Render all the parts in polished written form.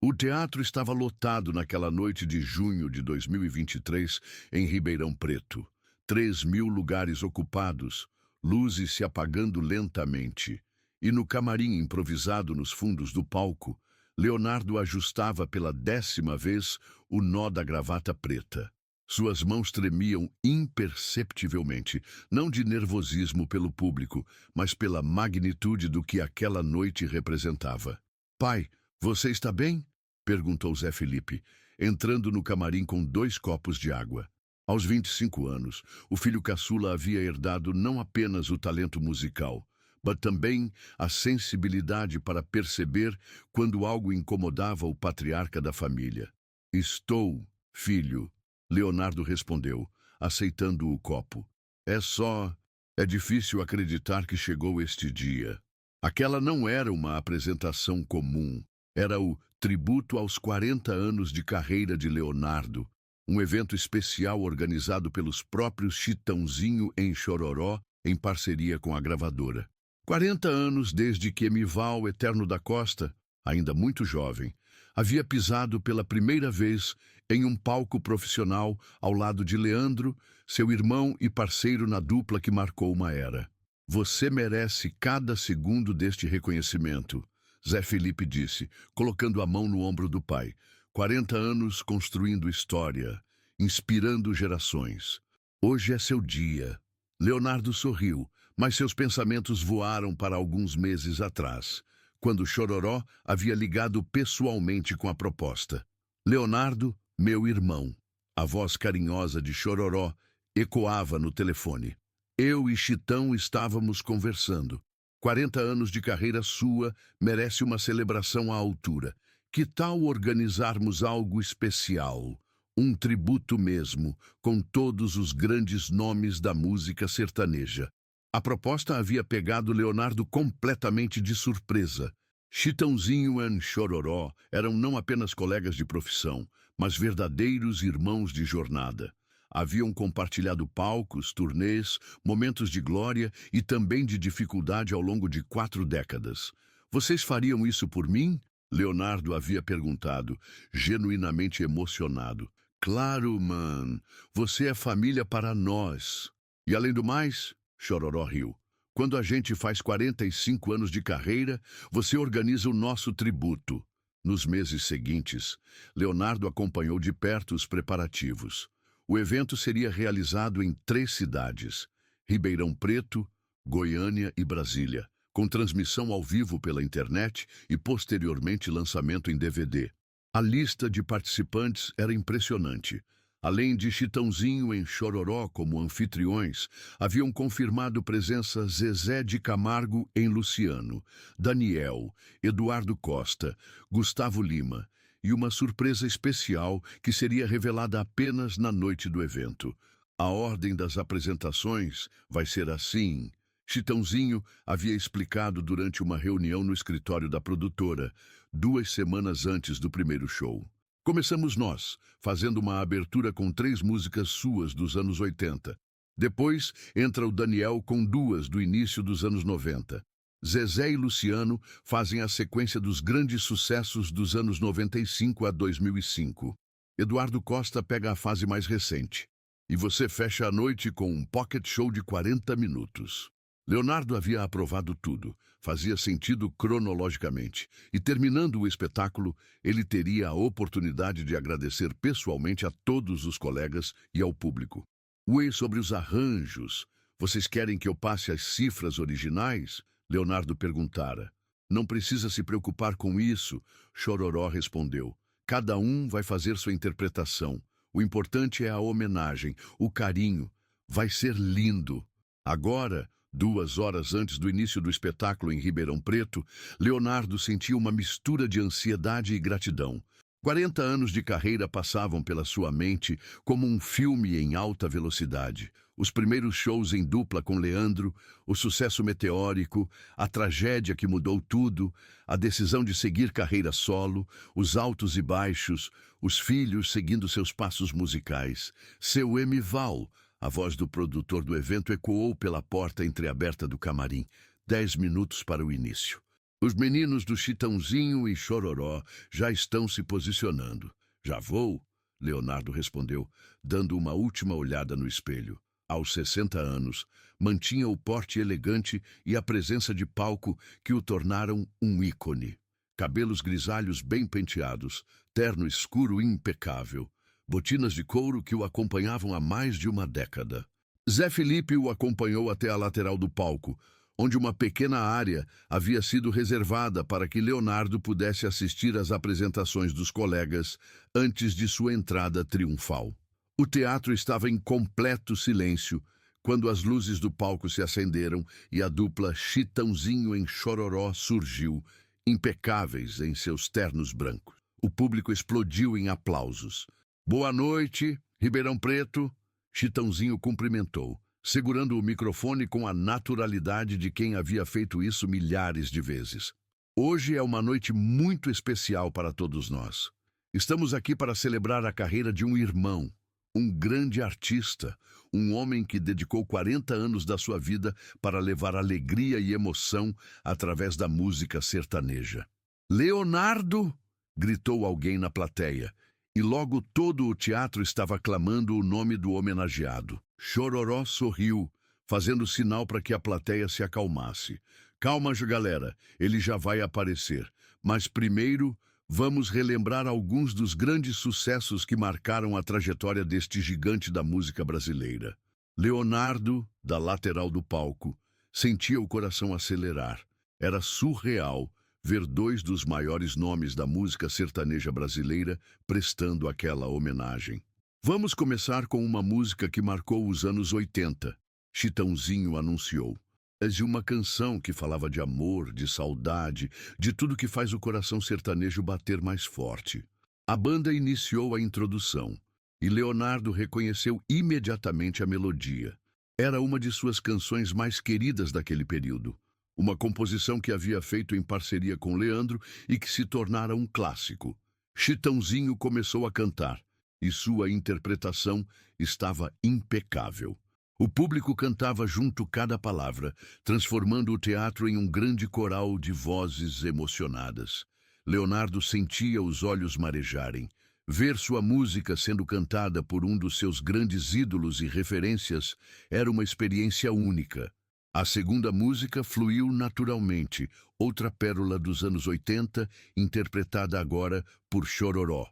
O teatro estava lotado naquela noite de junho de 2023 em Ribeirão Preto. 3.000 lugares ocupados, luzes se apagando lentamente. E no camarim improvisado nos fundos do palco, Leonardo ajustava pela 10ª vez o nó da gravata preta. Suas mãos tremiam imperceptivelmente, não de nervosismo pelo público, mas pela magnitude do que aquela noite representava. "Pai, você está bem?" perguntou Zé Felipe, entrando no camarim com 2 copos de água. Aos 25 anos, o filho caçula havia herdado não apenas o talento musical, mas também a sensibilidade para perceber quando algo incomodava o patriarca da família. "Estou, filho", Leonardo respondeu, aceitando o copo. É difícil acreditar que chegou este dia." Aquela não era uma apresentação comum. Era o tributo aos 40 anos de carreira de Leonardo, um evento especial organizado pelos próprios Chitãozinho em Chororó, em parceria com a gravadora. 40 anos desde que Emival Eterno da Costa, ainda muito jovem, havia pisado pela primeira vez em um palco profissional ao lado de Leandro, seu irmão e parceiro na dupla que marcou uma era. "Você merece cada segundo deste reconhecimento", Zé Felipe disse, colocando a mão no ombro do pai. 40 anos construindo história, inspirando gerações. "Hoje é seu dia." Leonardo sorriu, mas seus pensamentos voaram para alguns meses atrás, quando Chororó havia ligado pessoalmente com a proposta. "Leonardo, meu irmão." A voz carinhosa de Chororó ecoava no telefone. "Eu e Chitão estávamos conversando. 40 anos de carreira sua merece uma celebração à altura. Que tal organizarmos algo especial? Um tributo mesmo, com todos os grandes nomes da música sertaneja." A proposta havia pegado Leonardo completamente de surpresa. Chitãozinho e Chororó eram não apenas colegas de profissão, mas verdadeiros irmãos de jornada. Haviam compartilhado palcos, turnês, momentos de glória e também de dificuldade ao longo de 4 décadas. "Vocês fariam isso por mim?" Leonardo havia perguntado, genuinamente emocionado. "Claro, man. Você é família para nós." "E além do mais," Chororó riu, "quando a gente faz 45 anos de carreira, você organiza o nosso tributo." Nos meses seguintes, Leonardo acompanhou de perto os preparativos. O evento seria realizado em 3 cidades: Ribeirão Preto, Goiânia e Brasília, com transmissão ao vivo pela internet e posteriormente lançamento em DVD. A lista de participantes era impressionante. Além de Chitãozinho em Chororó como anfitriões, haviam confirmado presença Zezé de Camargo em Luciano, Daniel, Eduardo Costa, Gustavo Lima e uma surpresa especial que seria revelada apenas na noite do evento. "A ordem das apresentações vai ser assim", Chitãozinho havia explicado durante uma reunião no escritório da produtora, 2 semanas antes do primeiro show. "Começamos nós, fazendo uma abertura com 3 músicas suas dos anos 80. Depois entra o Daniel com 2 do início dos anos 90. Zezé e Luciano fazem a sequência dos grandes sucessos dos anos 95 a 2005. Eduardo Costa pega a fase mais recente. E você fecha a noite com um pocket show de 40 minutos. Leonardo havia aprovado tudo, fazia sentido cronologicamente, e terminando o espetáculo, ele teria a oportunidade de agradecer pessoalmente a todos os colegas e ao público. "Ué, sobre os arranjos, vocês querem que eu passe as cifras originais?" Leonardo perguntara. "Não precisa se preocupar com isso", Chororó respondeu. "Cada um vai fazer sua interpretação. O importante é a homenagem, o carinho. Vai ser lindo." Agora, 2 horas antes do início do espetáculo em Ribeirão Preto, Leonardo sentia uma mistura de ansiedade e gratidão. 40 anos de carreira passavam pela sua mente como um filme em alta velocidade. Os primeiros shows em dupla com Leandro, o sucesso meteórico, a tragédia que mudou tudo, a decisão de seguir carreira solo, os altos e baixos, os filhos seguindo seus passos musicais. Seu Emival, a voz do produtor do evento, ecoou pela porta entreaberta do camarim. 10 minutos para o início. Os meninos do Chitãozinho e Chororó já estão se posicionando. Já vou, Leonardo respondeu, dando uma última olhada no espelho. Aos 60 anos, mantinha o porte elegante e a presença de palco que o tornaram um ícone. Cabelos grisalhos bem penteados, terno escuro impecável, botinas de couro que o acompanhavam há mais de uma década. Zé Felipe o acompanhou até a lateral do palco, onde uma pequena área havia sido reservada para que Leonardo pudesse assistir às apresentações dos colegas antes de sua entrada triunfal. O teatro estava em completo silêncio quando as luzes do palco se acenderam e a dupla Chitãozinho em Chororó surgiu, impecáveis em seus ternos brancos. O público explodiu em aplausos. Boa noite, Ribeirão Preto, Chitãozinho cumprimentou, segurando o microfone com a naturalidade de quem havia feito isso milhares de vezes. Hoje é uma noite muito especial para todos nós. Estamos aqui para celebrar a carreira de um irmão, um grande artista, um homem que dedicou 40 anos da sua vida para levar alegria e emoção através da música sertaneja. Leonardo! Gritou alguém na plateia, e logo todo o teatro estava clamando o nome do homenageado. Chororó sorriu, fazendo sinal para que a plateia se acalmasse. Calma, galera, ele já vai aparecer. Mas primeiro, vamos relembrar alguns dos grandes sucessos que marcaram a trajetória deste gigante da música brasileira. Leonardo, da lateral do palco, sentia o coração acelerar. Era surreal ver dois dos maiores nomes da música sertaneja brasileira prestando aquela homenagem. Vamos começar com uma música que marcou os anos 80. Chitãozinho anunciou. É de uma canção que falava de amor, de saudade, de tudo que faz o coração sertanejo bater mais forte. A banda iniciou a introdução e Leonardo reconheceu imediatamente a melodia. Era uma de suas canções mais queridas daquele período. Uma composição que havia feito em parceria com Leandro e que se tornara um clássico. Chitãozinho começou a cantar e sua interpretação estava impecável. O público cantava junto cada palavra, transformando o teatro em um grande coral de vozes emocionadas. Leonardo sentia os olhos marejarem. Ver sua música sendo cantada por um dos seus grandes ídolos e referências era uma experiência única. A segunda música fluiu naturalmente, outra pérola dos anos 80, interpretada agora por Chororó.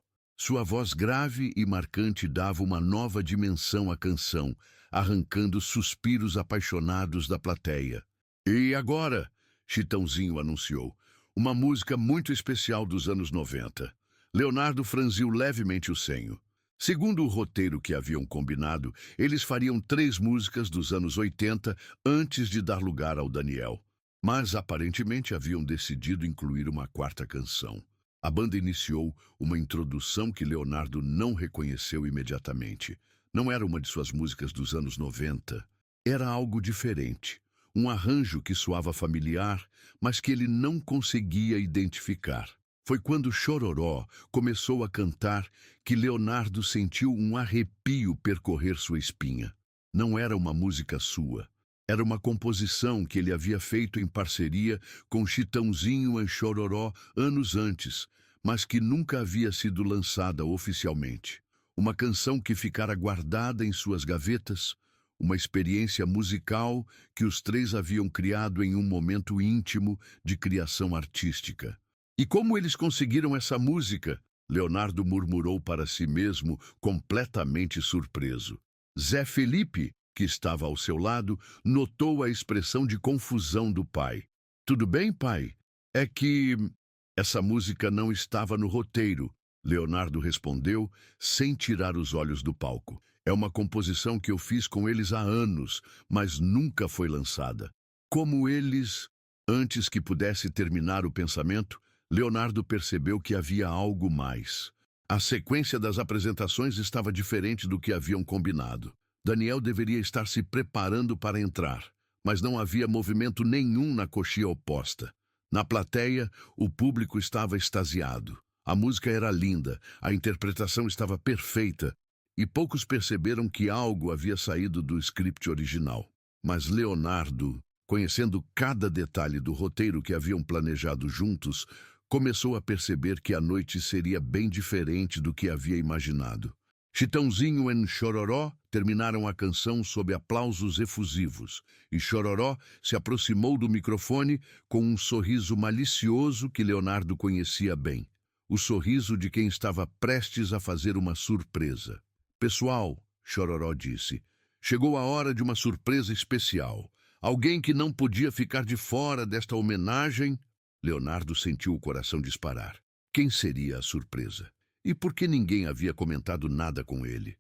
Sua voz grave e marcante dava uma nova dimensão à canção, arrancando suspiros apaixonados da plateia. E agora, Chitãozinho anunciou, uma música muito especial dos anos 90. Leonardo franziu levemente o senho. Segundo o roteiro que haviam combinado, eles fariam 3 músicas dos anos 80 antes de dar lugar ao Daniel. Mas aparentemente haviam decidido incluir uma 4ª canção. A banda iniciou uma introdução que Leonardo não reconheceu imediatamente. Não era uma de suas músicas dos anos 90. Era algo diferente. Um arranjo que soava familiar, mas que ele não conseguia identificar. Foi quando Chororó começou a cantar que Leonardo sentiu um arrepio percorrer sua espinha. Não era uma música sua. Era uma composição que ele havia feito em parceria com Chitãozinho e Chororó anos antes, mas que nunca havia sido lançada oficialmente. Uma canção que ficara guardada em suas gavetas, uma experiência musical que os 3 haviam criado em um momento íntimo de criação artística. E como eles conseguiram essa música? Leonardo murmurou para si mesmo, completamente surpreso. Zé Felipe, que estava ao seu lado, notou a expressão de confusão do pai. Tudo bem, pai? É que essa música não estava no roteiro, Leonardo respondeu, sem tirar os olhos do palco. É uma composição que eu fiz com eles há anos, mas nunca foi lançada. Como eles, antes que pudesse terminar o pensamento, Leonardo percebeu que havia algo mais. A sequência das apresentações estava diferente do que haviam combinado. Daniel deveria estar se preparando para entrar, mas não havia movimento nenhum na coxia oposta. Na plateia, o público estava extasiado. A música era linda, a interpretação estava perfeita, e poucos perceberam que algo havia saído do script original. Mas Leonardo Conhecendo cada detalhe do roteiro que haviam planejado juntos, começou a perceber que a noite seria bem diferente do que havia imaginado. Chitãozinho e Chororó terminaram a canção sob aplausos efusivos, e Chororó se aproximou do microfone com um sorriso malicioso que Leonardo conhecia bem. O sorriso de quem estava prestes a fazer uma surpresa. Pessoal, Chororó disse, chegou a hora de uma surpresa especial. Alguém que não podia ficar de fora desta homenagem. Leonardo sentiu o coração disparar. Quem seria a surpresa? E por que ninguém havia comentado nada com ele?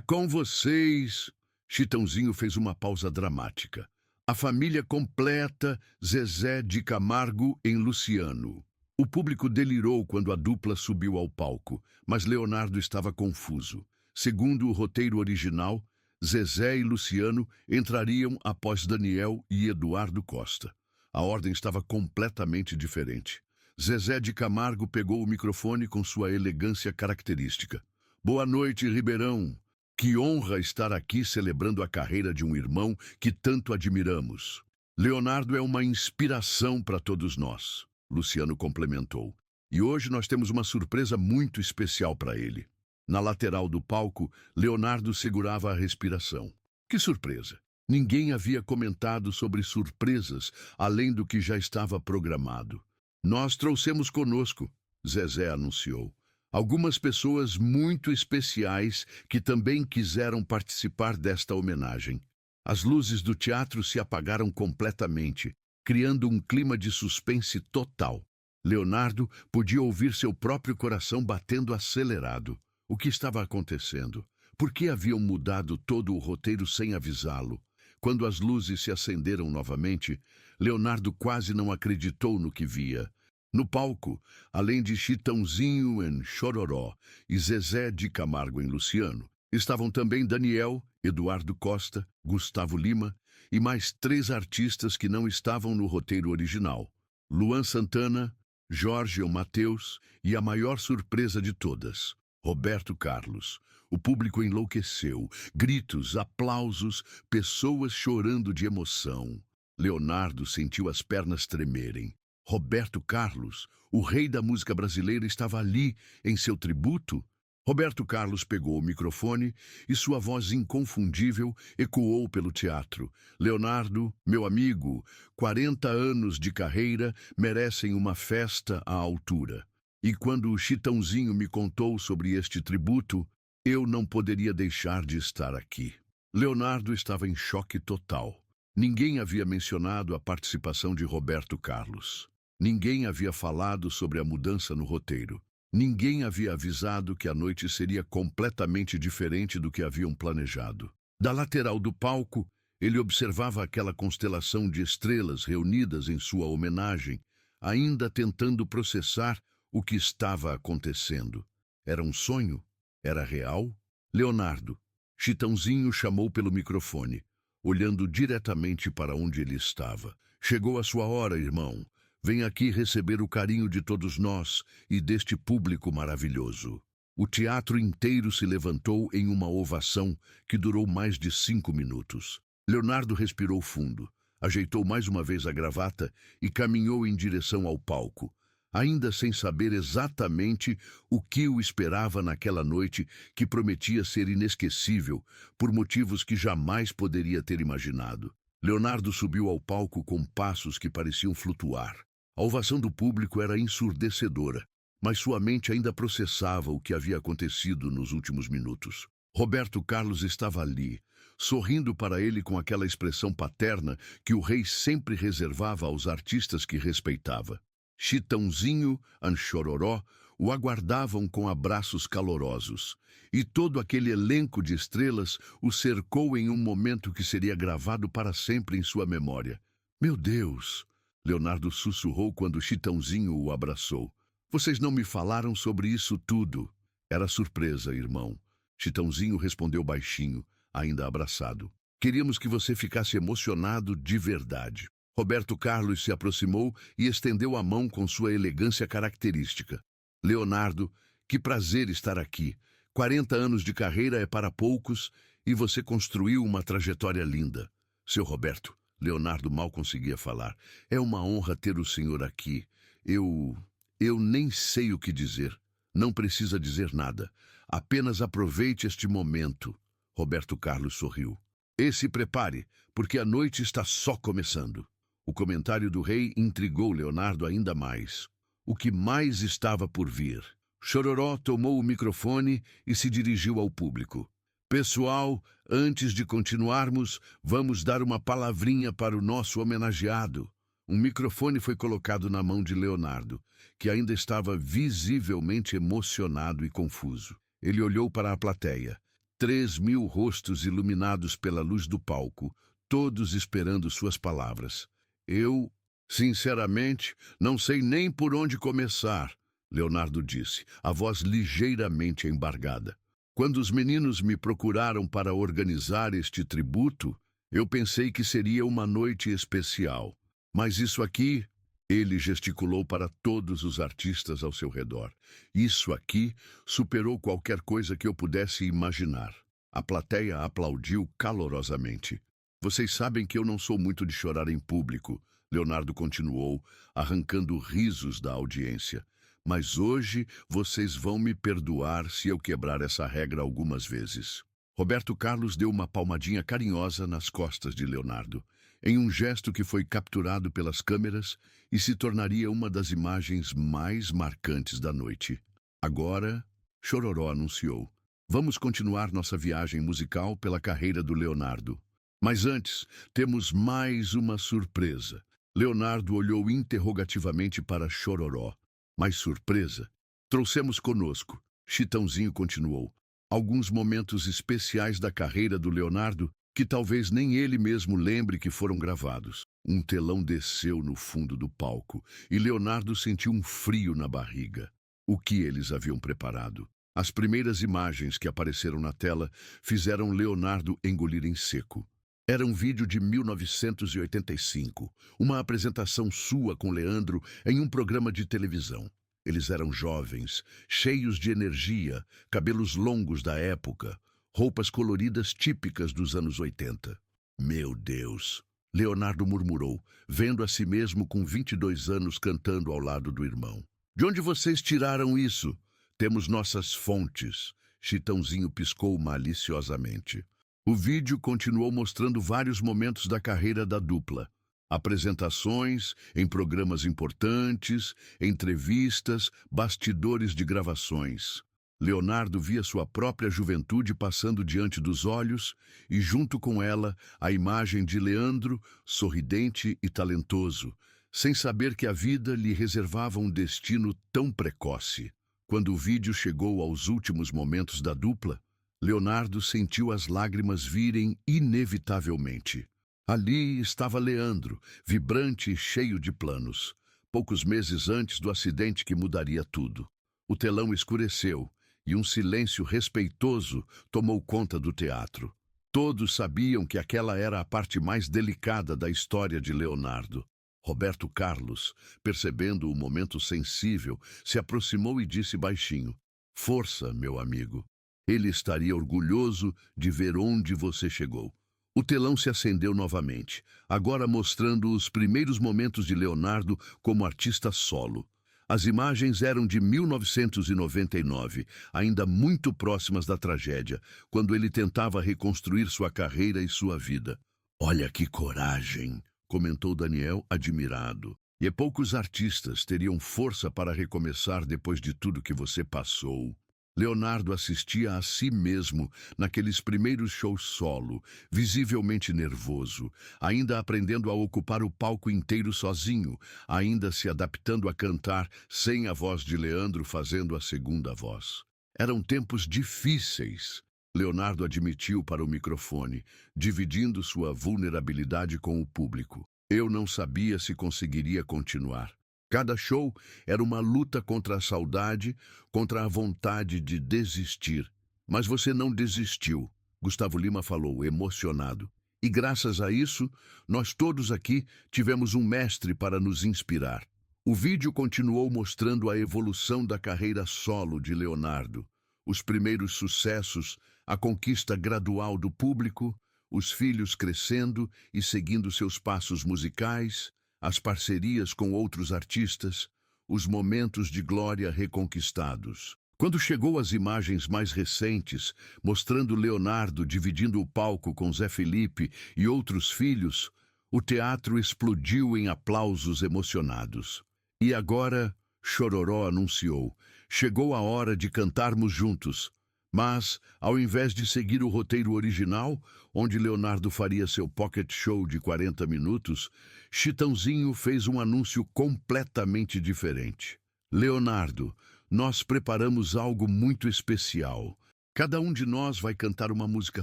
Com vocês... Chitãozinho fez uma pausa dramática. A família completa, Zezé de Camargo em Luciano. O público delirou quando a dupla subiu ao palco, mas Leonardo estava confuso. Segundo o roteiro original, Zezé e Luciano entrariam após Daniel e Eduardo Costa. A ordem estava completamente diferente. Zezé de Camargo pegou o microfone com sua elegância característica. Boa noite, Ribeirão. Que honra estar aqui celebrando a carreira de um irmão que tanto admiramos. Leonardo é uma inspiração para todos nós, Luciano complementou. E hoje nós temos uma surpresa muito especial para ele. Na lateral do palco, Leonardo segurava a respiração. Que surpresa! Ninguém havia comentado sobre surpresas além do que já estava programado. Nós trouxemos conosco, Zezé anunciou, algumas pessoas muito especiais que também quiseram participar desta homenagem. As luzes do teatro se apagaram completamente, criando um clima de suspense total. Leonardo podia ouvir seu próprio coração batendo acelerado. O que estava acontecendo? Por que haviam mudado todo o roteiro sem avisá-lo? Quando as luzes se acenderam novamente, Leonardo quase não acreditou no que via. No palco, além de Chitãozinho em Chororó e Zezé de Camargo em Luciano, estavam também Daniel, Eduardo Costa, Gustavo Lima e mais 3 artistas que não estavam no roteiro original. Luan Santana, Jorge Mateus e a maior surpresa de todas, Roberto Carlos. O público enlouqueceu, gritos, aplausos, pessoas chorando de emoção. Leonardo sentiu as pernas tremerem. Roberto Carlos, o rei da música brasileira, estava ali, em seu tributo. Roberto Carlos pegou o microfone e sua voz inconfundível ecoou pelo teatro. Leonardo, meu amigo, 40 anos de carreira merecem uma festa à altura. E quando o Chitãozinho me contou sobre este tributo, eu não poderia deixar de estar aqui. Leonardo estava em choque total. Ninguém havia mencionado a participação de Roberto Carlos. Ninguém havia falado sobre a mudança no roteiro. Ninguém havia avisado que a noite seria completamente diferente do que haviam planejado. Da lateral do palco, ele observava aquela constelação de estrelas reunidas em sua homenagem, ainda tentando processar o que estava acontecendo. Era um sonho? Era real? Leonardo, Chitãozinho chamou pelo microfone, olhando diretamente para onde ele estava. Chegou a sua hora, irmão. Vem aqui receber o carinho de todos nós e deste público maravilhoso. O teatro inteiro se levantou em uma ovação que durou mais de 5 minutos. Leonardo respirou fundo, ajeitou mais uma vez a gravata e caminhou em direção ao palco, ainda sem saber exatamente o que o esperava naquela noite que prometia ser inesquecível por motivos que jamais poderia ter imaginado. Leonardo subiu ao palco com passos que pareciam flutuar. A ovação do público era ensurdecedora, mas sua mente ainda processava o que havia acontecido nos últimos minutos. Roberto Carlos estava ali, sorrindo para ele com aquela expressão paterna que o rei sempre reservava aos artistas que respeitava. Chitãozinho e Chororó o aguardavam com abraços calorosos, e todo aquele elenco de estrelas o cercou em um momento que seria gravado para sempre em sua memória. Meu Deus! Leonardo sussurrou quando Chitãozinho o abraçou. Vocês não me falaram sobre isso tudo. Era surpresa, irmão. Chitãozinho respondeu baixinho, ainda abraçado. Queríamos que você ficasse emocionado de verdade. Roberto Carlos se aproximou e estendeu a mão com sua elegância característica. Leonardo, que prazer estar aqui. 40 anos de carreira é para poucos e você construiu uma trajetória linda. Seu Roberto, Leonardo mal conseguia falar. É uma honra ter o senhor aqui. Eu... eu nem sei o que dizer. Não precisa dizer nada. Apenas aproveite este momento. Roberto Carlos sorriu. E se prepare, porque a noite está só começando. O comentário do rei intrigou Leonardo ainda mais. O que mais estava por vir? Chororó tomou o microfone e se dirigiu ao público. Pessoal, antes de continuarmos, vamos dar uma palavrinha para o nosso homenageado. Um microfone foi colocado na mão de Leonardo, que ainda estava visivelmente emocionado e confuso. Ele olhou para a plateia. 3.000 rostos iluminados pela luz do palco, todos esperando suas palavras. Eu, sinceramente, não sei nem por onde começar, Leonardo disse, a voz ligeiramente embargada. Quando os meninos me procuraram para organizar este tributo, eu pensei que seria uma noite especial. Mas isso aqui, ele gesticulou para todos os artistas ao seu redor. Isso aqui superou qualquer coisa que eu pudesse imaginar. A plateia aplaudiu calorosamente. Vocês sabem que eu não sou muito de chorar em público, Leonardo continuou, arrancando risos da audiência. Mas hoje vocês vão me perdoar se eu quebrar essa regra algumas vezes. Roberto Carlos deu uma palmadinha carinhosa nas costas de Leonardo, em um gesto que foi capturado pelas câmeras e se tornaria uma das imagens mais marcantes da noite. Agora, Chororó anunciou: vamos continuar nossa viagem musical pela carreira do Leonardo. Mas antes, temos mais uma surpresa. Leonardo olhou interrogativamente para Chororó. Mais surpresa? Trouxemos conosco, Chitãozinho continuou, alguns momentos especiais da carreira do Leonardo que talvez nem ele mesmo lembre que foram gravados. Um telão desceu no fundo do palco e Leonardo sentiu um frio na barriga. O que eles haviam preparado? As primeiras imagens que apareceram na tela fizeram Leonardo engolir em seco. Era um vídeo de 1985, uma apresentação sua com Leandro em um programa de televisão. Eles eram jovens, cheios de energia, cabelos longos da época, roupas coloridas típicas dos anos 80. Meu Deus! Leonardo murmurou, vendo a si mesmo com 22 anos cantando ao lado do irmão. De onde vocês tiraram isso? Temos nossas fontes. Chitãozinho piscou maliciosamente. O vídeo continuou mostrando vários momentos da carreira da dupla. Apresentações, em programas importantes, entrevistas, bastidores de gravações. Leonardo via sua própria juventude passando diante dos olhos e, junto com ela, a imagem de Leandro, sorridente e talentoso, sem saber que a vida lhe reservava um destino tão precoce. Quando o vídeo chegou aos últimos momentos da dupla, Leonardo sentiu as lágrimas virem inevitavelmente. Ali estava Leandro, vibrante e cheio de planos, poucos meses antes do acidente que mudaria tudo. O telão escureceu e um silêncio respeitoso tomou conta do teatro. Todos sabiam que aquela era a parte mais delicada da história de Leonardo. Roberto Carlos, percebendo o momento sensível, se aproximou e disse baixinho: "Força, meu amigo. Ele estaria orgulhoso de ver onde você chegou." O telão se acendeu novamente, agora mostrando os primeiros momentos de Leonardo como artista solo. As imagens eram de 1999, ainda muito próximas da tragédia, quando ele tentava reconstruir sua carreira e sua vida. "Olha que coragem!" comentou Daniel, admirado. "E poucos artistas teriam força para recomeçar depois de tudo que você passou." Leonardo assistia a si mesmo naqueles primeiros shows solo, visivelmente nervoso, ainda aprendendo a ocupar o palco inteiro sozinho, ainda se adaptando a cantar sem a voz de Leandro fazendo a segunda voz. Eram tempos difíceis, Leonardo admitiu para o microfone, dividindo sua vulnerabilidade com o público. "Eu não sabia se conseguiria continuar. Cada show era uma luta contra a saudade, contra a vontade de desistir. Mas você não desistiu", Gustavo Lima falou, emocionado. "E graças a isso, nós todos aqui tivemos um mestre para nos inspirar." O vídeo continuou mostrando a evolução da carreira solo de Leonardo. Os primeiros sucessos, a conquista gradual do público, os filhos crescendo e seguindo seus passos musicais, as parcerias com outros artistas, os momentos de glória reconquistados. Quando chegou às imagens mais recentes, mostrando Leonardo dividindo o palco com Zé Felipe e outros filhos, o teatro explodiu em aplausos emocionados. E agora, Chororó anunciou, chegou a hora de cantarmos juntos. Mas, ao invés de seguir o roteiro original, onde Leonardo faria seu pocket show de 40 minutos, Chitãozinho fez um anúncio completamente diferente. Leonardo, nós preparamos algo muito especial. Cada um de nós vai cantar uma música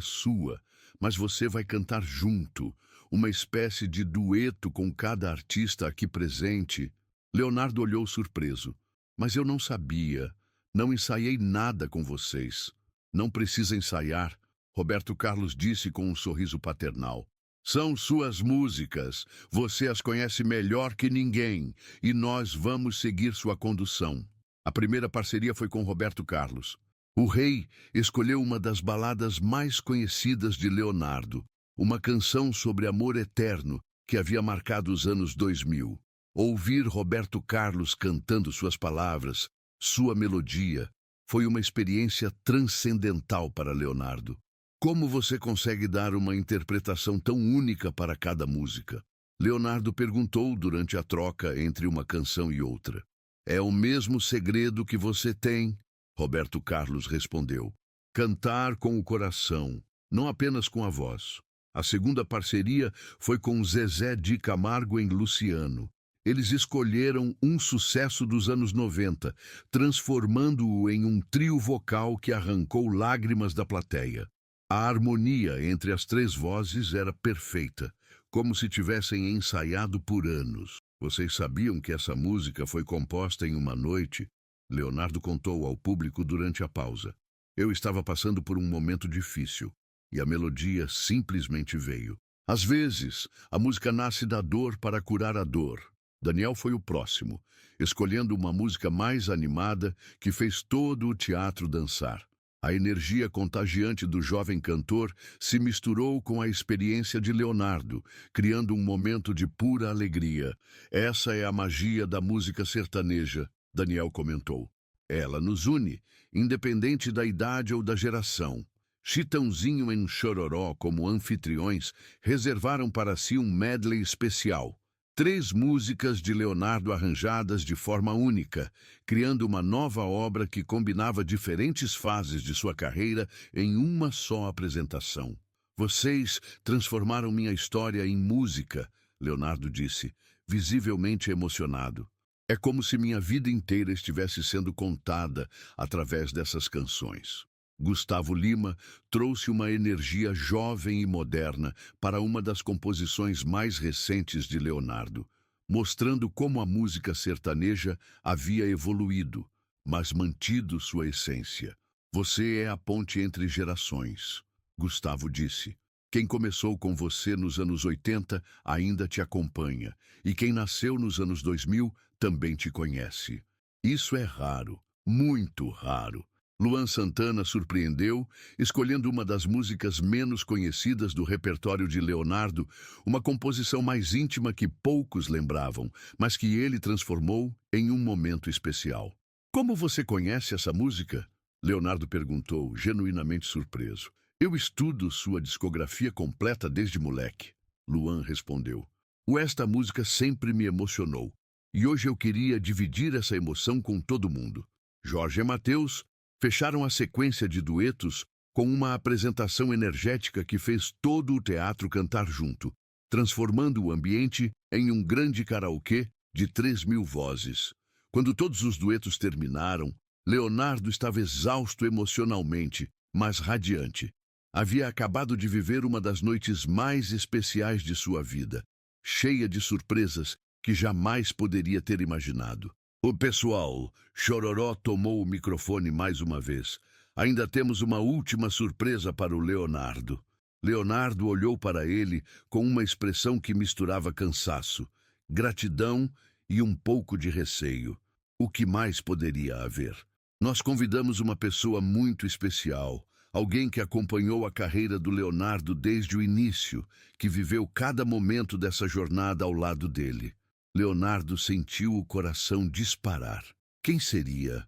sua, mas você vai cantar junto, uma espécie de dueto com cada artista aqui presente. Leonardo olhou surpreso. Mas eu não sabia. Não ensaiei nada com vocês. Não precisa ensaiar, Roberto Carlos disse com um sorriso paternal. São suas músicas, você as conhece melhor que ninguém, e nós vamos seguir sua condução. A primeira parceria foi com Roberto Carlos. O rei escolheu uma das baladas mais conhecidas de Leonardo, uma canção sobre amor eterno que havia marcado os anos 2000. Ouvir Roberto Carlos cantando suas palavras, sua melodia, foi uma experiência transcendental para Leonardo. Como você consegue dar uma interpretação tão única para cada música? Leonardo perguntou durante a troca entre uma canção e outra. É o mesmo segredo que você tem, Roberto Carlos respondeu. Cantar com o coração, não apenas com a voz. A segunda parceria foi com Zezé de Camargo em Luciano. Eles escolheram um sucesso dos anos 90, transformando-o em um trio vocal que arrancou lágrimas da plateia. A harmonia entre as três vozes era perfeita, como se tivessem ensaiado por anos. Vocês sabiam que essa música foi composta em uma noite? Leonardo contou ao público durante a pausa. Eu estava passando por um momento difícil, e a melodia simplesmente veio. Às vezes, a música nasce da dor para curar a dor. Daniel foi o próximo, escolhendo uma música mais animada que fez todo o teatro dançar. A energia contagiante do jovem cantor se misturou com a experiência de Leonardo, criando um momento de pura alegria. Essa é a magia da música sertaneja, Daniel comentou. Ela nos une, independente da idade ou da geração. Chitãozinho e Chororó, como anfitriões, reservaram para si um medley especial. 3 músicas de Leonardo arranjadas de forma única, criando uma nova obra que combinava diferentes fases de sua carreira em uma só apresentação. Vocês transformaram minha história em música, Leonardo disse, visivelmente emocionado. É como se minha vida inteira estivesse sendo contada através dessas canções. Gustavo Lima trouxe uma energia jovem e moderna para uma das composições mais recentes de Leonardo, mostrando como a música sertaneja havia evoluído, mas mantido sua essência. Você é a ponte entre gerações, Gustavo disse. Quem começou com você nos anos 80 ainda te acompanha, e quem nasceu nos anos 2000 também te conhece. Isso é raro, muito raro. Luan Santana surpreendeu, escolhendo uma das músicas menos conhecidas do repertório de Leonardo, uma composição mais íntima que poucos lembravam, mas que ele transformou em um momento especial. Como você conhece essa música? Leonardo perguntou, genuinamente surpreso. Eu estudo sua discografia completa desde moleque, Luan respondeu. Esta música sempre me emocionou, e hoje eu queria dividir essa emoção com todo mundo. Jorge e Mateus fecharam a sequência de duetos com uma apresentação energética que fez todo o teatro cantar junto, transformando o ambiente em um grande karaokê de 3.000 vozes. Quando todos os duetos terminaram, Leonardo estava exausto emocionalmente, mas radiante. Havia acabado de viver uma das noites mais especiais de sua vida, cheia de surpresas que jamais poderia ter imaginado. O pessoal, Chororó tomou o microfone mais uma vez. Ainda temos uma última surpresa para o Leonardo. Leonardo olhou para ele com uma expressão que misturava cansaço, gratidão e um pouco de receio. O que mais poderia haver? Nós convidamos uma pessoa muito especial, Alguém que acompanhou a carreira do Leonardo desde o início, que viveu cada momento dessa jornada ao lado dele. Leonardo sentiu o coração disparar. Quem seria?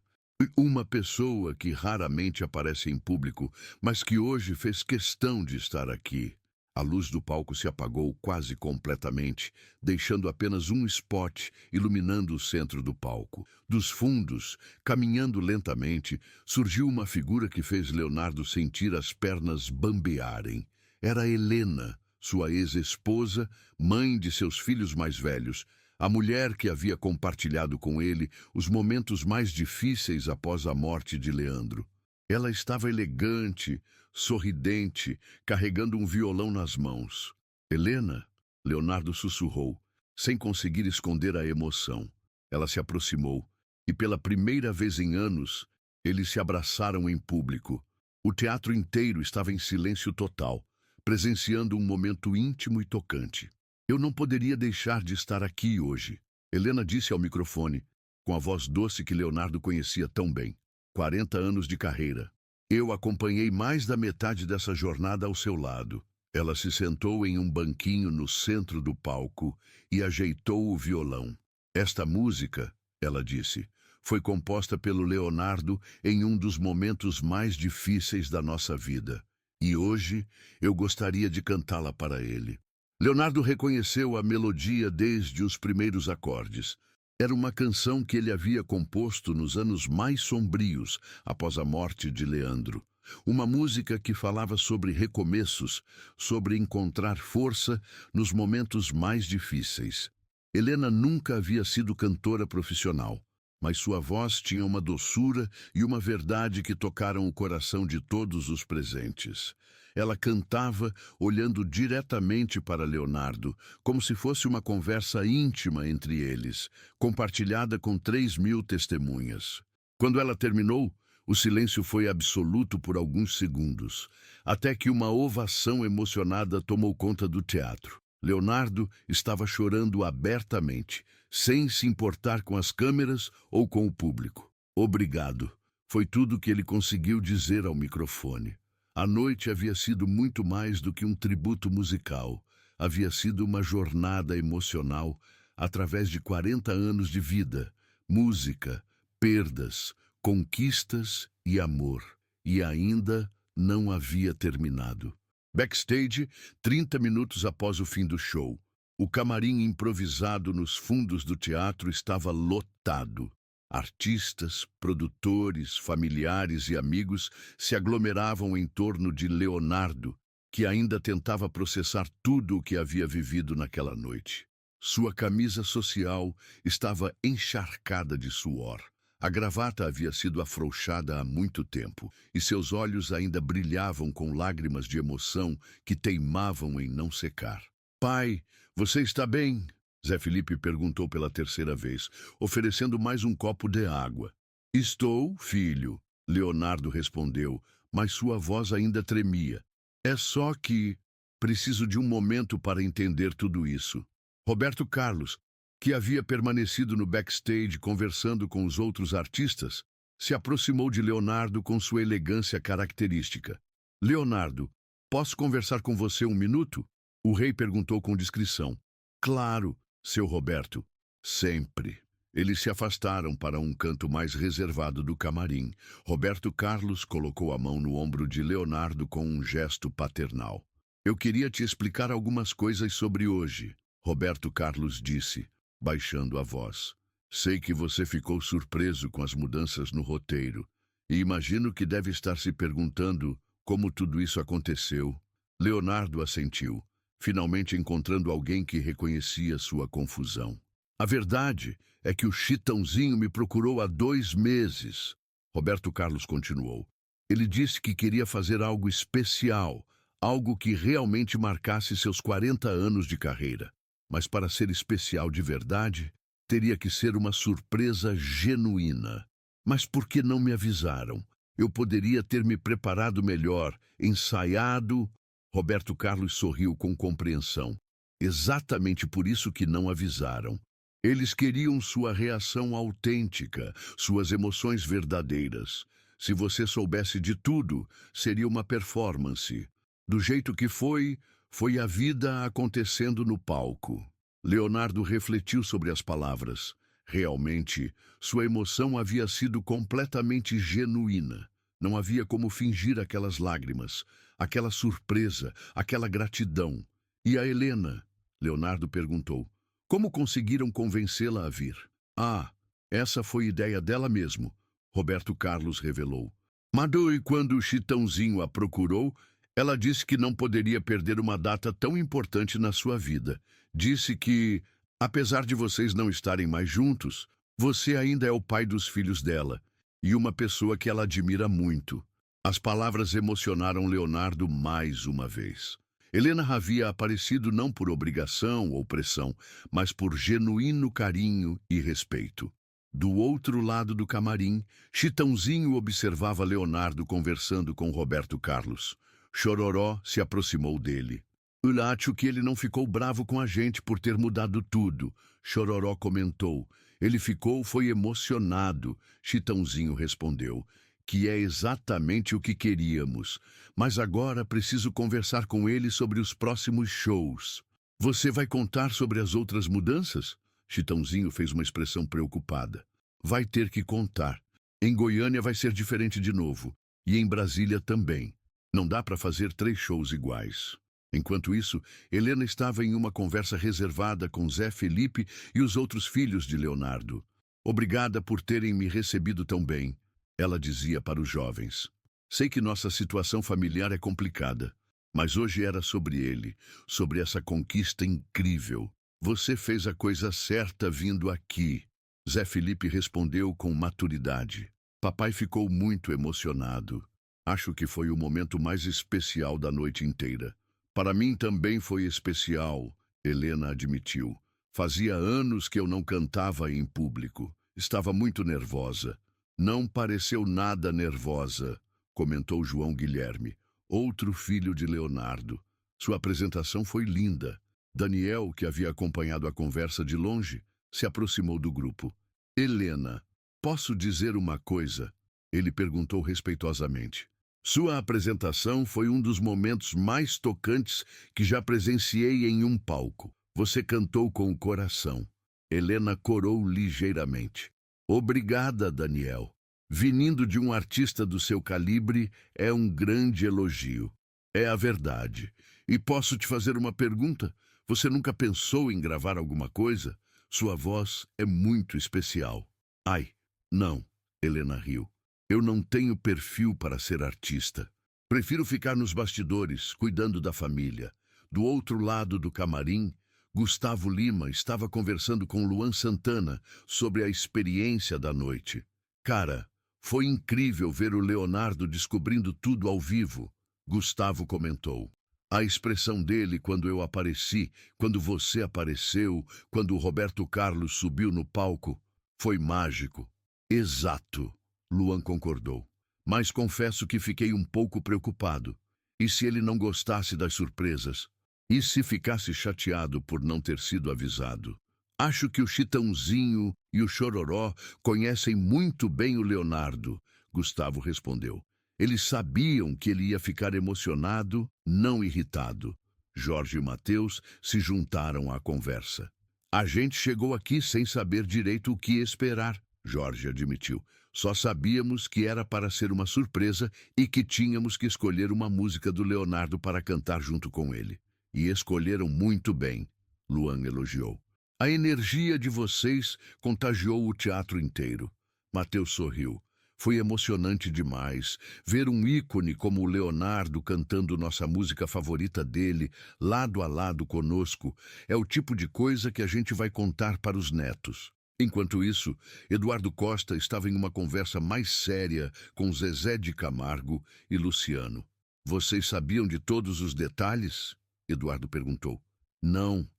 Uma pessoa que raramente aparece em público, mas que hoje fez questão de estar aqui. A luz do palco se apagou quase completamente, deixando apenas um spot iluminando o centro do palco. Dos fundos, caminhando lentamente, surgiu uma figura que fez Leonardo sentir as pernas bambearem. Era Helena, sua ex-esposa, mãe de seus filhos mais velhos, a mulher que havia compartilhado com ele os momentos mais difíceis após a morte de Leandro. Ela estava elegante, sorridente, carregando um violão nas mãos. Helena, Leonardo sussurrou, sem conseguir esconder a emoção. Ela se aproximou, e pela primeira vez em anos, eles se abraçaram em público. O teatro inteiro estava em silêncio total, presenciando um momento íntimo e tocante. Eu não poderia deixar de estar aqui hoje, Helena disse ao microfone, com a voz doce que Leonardo conhecia tão bem. 40 anos de carreira. Eu acompanhei mais da metade dessa jornada ao seu lado. Ela se sentou em um banquinho no centro do palco e ajeitou o violão. Esta música, ela disse, foi composta pelo Leonardo em um dos momentos mais difíceis da nossa vida. E hoje eu gostaria de cantá-la para ele. Leonardo reconheceu a melodia desde os primeiros acordes. Era uma canção que ele havia composto nos anos mais sombrios, após a morte de Leandro. Uma música que falava sobre recomeços, sobre encontrar força nos momentos mais difíceis. Helena nunca havia sido cantora profissional, mas sua voz tinha uma doçura e uma verdade que tocaram o coração de todos os presentes. Ela cantava olhando diretamente para Leonardo, como se fosse uma conversa íntima entre eles, compartilhada com 3.000 testemunhas. Quando ela terminou, o silêncio foi absoluto por alguns segundos, até que uma ovação emocionada tomou conta do teatro. Leonardo estava chorando abertamente, sem se importar com as câmeras ou com o público. Obrigado, foi tudo que ele conseguiu dizer ao microfone. A noite havia sido muito mais do que um tributo musical. Havia sido uma jornada emocional através de 40 anos de vida, música, perdas, conquistas e amor. E ainda não havia terminado. Backstage, 30 minutos após o fim do show, o camarim improvisado nos fundos do teatro estava lotado. Artistas, produtores, familiares e amigos se aglomeravam em torno de Leonardo, que ainda tentava processar tudo o que havia vivido naquela noite. Sua camisa social estava encharcada de suor. A gravata havia sido afrouxada há muito tempo, e seus olhos ainda brilhavam com lágrimas de emoção que teimavam em não secar. Pai, você está bem? Zé Felipe perguntou pela terceira vez, oferecendo mais um copo de água. Estou, filho, Leonardo respondeu, mas sua voz ainda tremia. É só que preciso de um momento para entender tudo isso. Roberto Carlos, que havia permanecido no backstage conversando com os outros artistas, se aproximou de Leonardo com sua elegância característica. Leonardo, posso conversar com você um minuto? O rei perguntou com discrição. Claro, seu Roberto. Sempre. Eles se afastaram para um canto mais reservado do camarim. Roberto Carlos colocou a mão no ombro de Leonardo com um gesto paternal. Eu queria te explicar algumas coisas sobre hoje, Roberto Carlos disse, baixando a voz. Sei que você ficou surpreso com as mudanças no roteiro, e imagino que deve estar se perguntando como tudo isso aconteceu. Leonardo assentiu, finalmente encontrando alguém que reconhecia sua confusão. A verdade é que o Chitãozinho me procurou há 2 meses. Roberto Carlos continuou. Ele disse que queria fazer algo especial, algo que realmente marcasse seus 40 anos de carreira. Mas para ser especial de verdade, teria que ser uma surpresa genuína. Mas por que não me avisaram? Eu poderia ter me preparado melhor, ensaiado. Roberto Carlos sorriu com compreensão. Exatamente por isso que não avisaram. Eles queriam sua reação autêntica, suas emoções verdadeiras. Se você soubesse de tudo, seria uma performance. Do jeito que foi, foi a vida acontecendo no palco. Leonardo refletiu sobre as palavras. Realmente, sua emoção havia sido completamente genuína. Não havia como fingir aquelas lágrimas, aquela surpresa, aquela gratidão. E a Helena? Leonardo perguntou. Como conseguiram convencê-la a vir? Ah, essa foi ideia dela mesmo, Roberto Carlos revelou. Madui, quando o Chitãozinho a procurou, ela disse que não poderia perder uma data tão importante na sua vida. Disse que, apesar de vocês não estarem mais juntos, você ainda é o pai dos filhos dela e uma pessoa que ela admira muito. As palavras emocionaram Leonardo mais uma vez. Helena havia aparecido não por obrigação ou pressão, mas por genuíno carinho e respeito. Do outro lado do camarim, Chitãozinho observava Leonardo conversando com Roberto Carlos. Chororó se aproximou dele. Eu acho que ele não ficou bravo com a gente por ter mudado tudo, Chororó comentou. Ele foi emocionado, Chitãozinho respondeu, que é exatamente o que queríamos. Mas agora preciso conversar com ele sobre os próximos shows. Você vai contar sobre as outras mudanças? Chitãozinho fez uma expressão preocupada. Vai ter que contar. Em Goiânia vai ser diferente de novo. E em Brasília também. Não dá para fazer 3 shows iguais. Enquanto isso, Helena estava em uma conversa reservada com Zé Felipe e os outros filhos de Leonardo. Obrigada por terem me recebido tão bem, ela dizia para os jovens. Sei que nossa situação familiar é complicada, mas hoje era sobre ele, sobre essa conquista incrível. Você fez a coisa certa vindo aqui. Zé Felipe respondeu com maturidade. Papai ficou muito emocionado. Acho que foi o momento mais especial da noite inteira. Para mim também foi especial, Helena admitiu. Fazia anos que eu não cantava em público. Estava muito nervosa. Não pareceu nada nervosa, comentou João Guilherme, outro filho de Leonardo. Sua apresentação foi linda. Daniel, que havia acompanhado a conversa de longe, se aproximou do grupo. Helena, posso dizer uma coisa? Ele perguntou respeitosamente. Sua apresentação foi um dos momentos mais tocantes que já presenciei em um palco. Você cantou com o coração. Helena corou ligeiramente. Obrigada, Daniel. Vindo de um artista do seu calibre, é um grande elogio. É a verdade. E posso te fazer uma pergunta? Você nunca pensou em gravar alguma coisa? Sua voz é muito especial. Ai, não, Helena riu. Eu não tenho perfil para ser artista. Prefiro ficar nos bastidores, cuidando da família. Do outro lado do camarim, Gustavo Lima estava conversando com Luan Santana sobre a experiência da noite. Cara, foi incrível ver o Leonardo descobrindo tudo ao vivo, Gustavo comentou. A expressão dele quando eu apareci, quando você apareceu, quando o Roberto Carlos subiu no palco, foi mágico. Exato. Luan concordou. Mas confesso que fiquei um pouco preocupado. E se ele não gostasse das surpresas? E se ficasse chateado por não ter sido avisado? Acho que o Chitãozinho e o Chororó conhecem muito bem o Leonardo, Gustavo respondeu. Eles sabiam que ele ia ficar emocionado, não irritado. Jorge e Mateus se juntaram à conversa. A gente chegou aqui sem saber direito o que esperar, Jorge admitiu. Só sabíamos que era para ser uma surpresa e que tínhamos que escolher uma música do Leonardo para cantar junto com ele. E escolheram muito bem, Luan elogiou. A energia de vocês contagiou o teatro inteiro. Mateus sorriu. Foi emocionante demais ver um ícone como o Leonardo cantando nossa música favorita dele, lado a lado conosco. É o tipo de coisa que a gente vai contar para os netos. Enquanto isso, Eduardo Costa estava em uma conversa mais séria com Zezé de Camargo e Luciano. Vocês sabiam de todos os detalhes? Eduardo perguntou. Não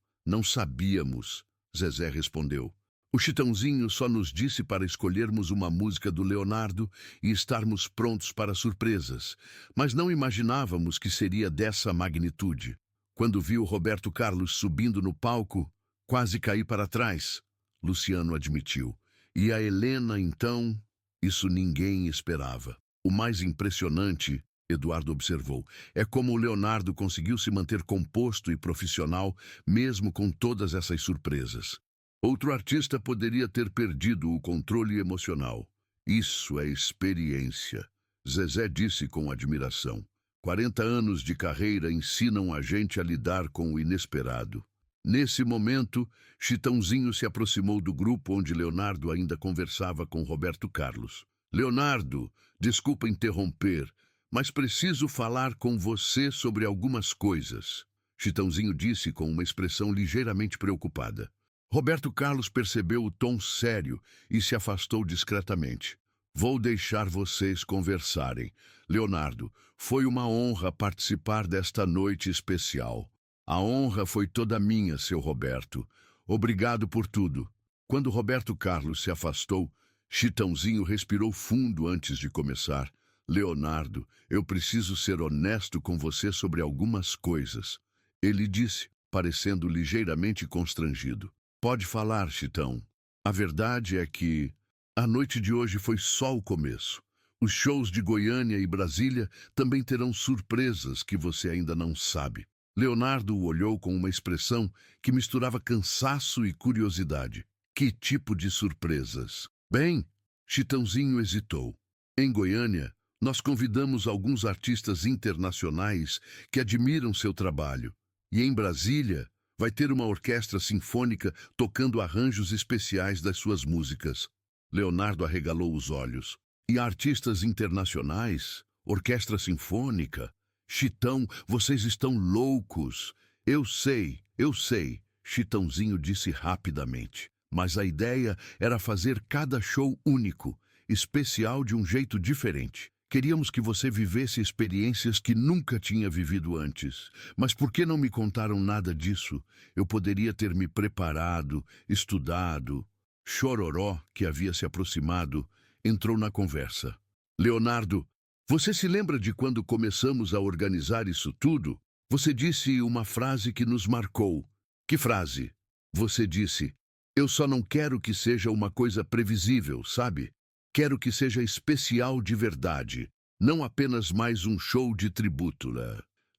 sabíamos, Zezé respondeu. O Chitãozinho só nos disse para escolhermos uma música do Leonardo e estarmos prontos para surpresas, mas não imaginávamos que seria dessa magnitude. Quando vi o Roberto Carlos subindo no palco, quase caí para trás, Luciano admitiu. E a Helena, então, isso ninguém esperava. O mais impressionante, Eduardo observou, é como o Leonardo conseguiu se manter composto e profissional, mesmo com todas essas surpresas. Outro artista poderia ter perdido o controle emocional. Isso é experiência, Zezé disse com admiração. 40 anos de carreira ensinam a gente a lidar com o inesperado. Nesse momento, Chitãozinho se aproximou do grupo onde Leonardo ainda conversava com Roberto Carlos. Leonardo, desculpa interromper, mas preciso falar com você sobre algumas coisas, Chitãozinho disse com uma expressão ligeiramente preocupada. Roberto Carlos percebeu o tom sério e se afastou discretamente. Vou deixar vocês conversarem. Leonardo, foi uma honra participar desta noite especial. A honra foi toda minha, seu Roberto. Obrigado por tudo. Quando Roberto Carlos se afastou, Chitãozinho respirou fundo antes de começar. Leonardo, eu preciso ser honesto com você sobre algumas coisas. Ele disse, parecendo ligeiramente constrangido. Pode falar, Chitão. A verdade é que a noite de hoje foi só o começo. Os shows de Goiânia e Brasília também terão surpresas que você ainda não sabe. Leonardo o olhou com uma expressão que misturava cansaço e curiosidade. Que tipo de surpresas? Bem, Chitãozinho hesitou. Em Goiânia, nós convidamos alguns artistas internacionais que admiram seu trabalho. E em Brasília, vai ter uma orquestra sinfônica tocando arranjos especiais das suas músicas. Leonardo arregalou os olhos. E artistas internacionais? Orquestra sinfônica? Chitão, vocês estão loucos. Eu sei, Chitãozinho disse rapidamente. Mas a ideia era fazer cada show único, especial de um jeito diferente. Queríamos que você vivesse experiências que nunca tinha vivido antes. Mas por que não me contaram nada disso? Eu poderia ter me preparado, estudado. Chororó, que havia se aproximado, entrou na conversa. Leonardo, você se lembra de quando começamos a organizar isso tudo? Você disse uma frase que nos marcou. Que frase? Você disse, eu só não quero que seja uma coisa previsível, sabe? Quero que seja especial de verdade, não apenas mais um show de tributo.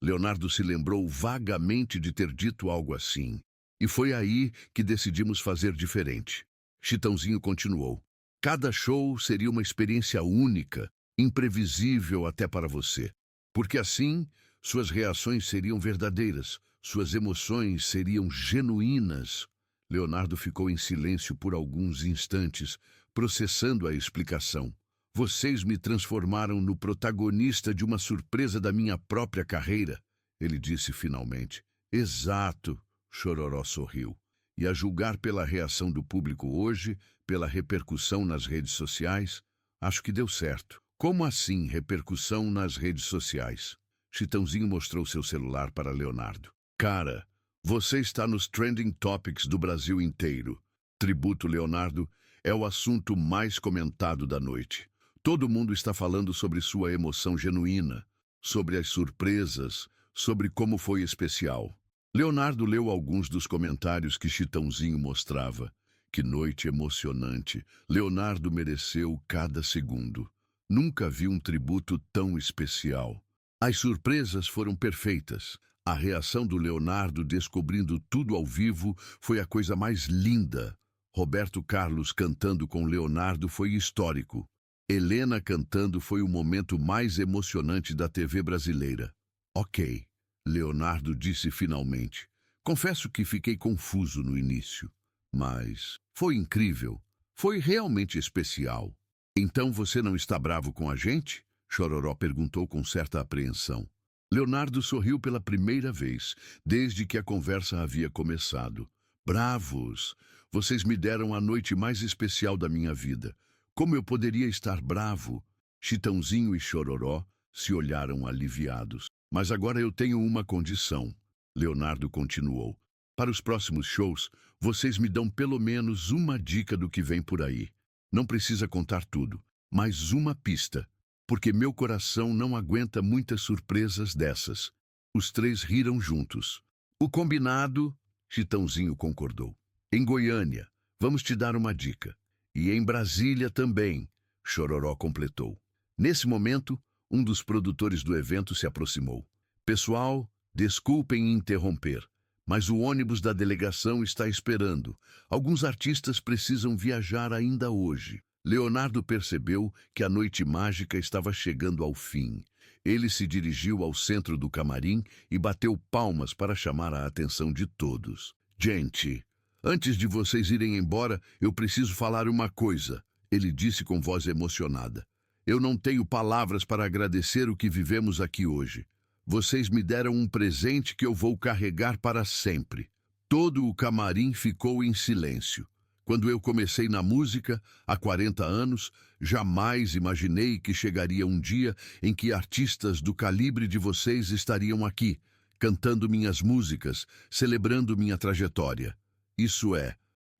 Leonardo se lembrou vagamente de ter dito algo assim. E foi aí que decidimos fazer diferente. Chitãozinho continuou. Cada show seria uma experiência única, imprevisível até para você. Porque assim, suas reações seriam verdadeiras, suas emoções seriam genuínas. Leonardo ficou em silêncio por alguns instantes, processando a explicação. Vocês me transformaram no protagonista de uma surpresa da minha própria carreira, ele disse finalmente. Exato, Chororó sorriu. E a julgar pela reação do público hoje, pela repercussão nas redes sociais, acho que deu certo. Como assim repercussão nas redes sociais? Chitãozinho mostrou seu celular para Leonardo. Cara, você está nos trending topics do Brasil inteiro. Tributo, Leonardo, é o assunto mais comentado da noite. Todo mundo está falando sobre sua emoção genuína, sobre as surpresas, sobre como foi especial. Leonardo leu alguns dos comentários que Chitãozinho mostrava. Que noite emocionante. Leonardo mereceu cada segundo. Nunca vi um tributo tão especial. As surpresas foram perfeitas. A reação do Leonardo descobrindo tudo ao vivo foi a coisa mais linda. Roberto Carlos cantando com Leonardo foi histórico. Helena cantando foi o momento mais emocionante da TV brasileira. Ok, Leonardo disse finalmente. Confesso que fiquei confuso no início, mas foi incrível. Foi realmente especial. Então você não está bravo com a gente? Chororó perguntou com certa apreensão. Leonardo sorriu pela primeira vez, desde que a conversa havia começado. Bravos! Vocês me deram a noite mais especial da minha vida. Como eu poderia estar bravo? Chitãozinho e Chororó se olharam aliviados. Mas agora eu tenho uma condição. Leonardo continuou. Para os próximos shows, vocês me dão pelo menos uma dica do que vem por aí. Não precisa contar tudo, mas uma pista. Porque meu coração não aguenta muitas surpresas dessas. Os três riram juntos. O combinado, Chitãozinho concordou. Em Goiânia, vamos te dar uma dica. E em Brasília também, Chororó completou. Nesse momento, um dos produtores do evento se aproximou. Pessoal, desculpem interromper, mas o ônibus da delegação está esperando. Alguns artistas precisam viajar ainda hoje. Leonardo percebeu que a noite mágica estava chegando ao fim. Ele se dirigiu ao centro do camarim e bateu palmas para chamar a atenção de todos. Gente, antes de vocês irem embora, eu preciso falar uma coisa, ele disse com voz emocionada. Eu não tenho palavras para agradecer o que vivemos aqui hoje. Vocês me deram um presente que eu vou carregar para sempre. Todo o camarim ficou em silêncio. Quando eu comecei na música, há 40 anos, jamais imaginei que chegaria um dia em que artistas do calibre de vocês estariam aqui, cantando minhas músicas, celebrando minha trajetória. Isso é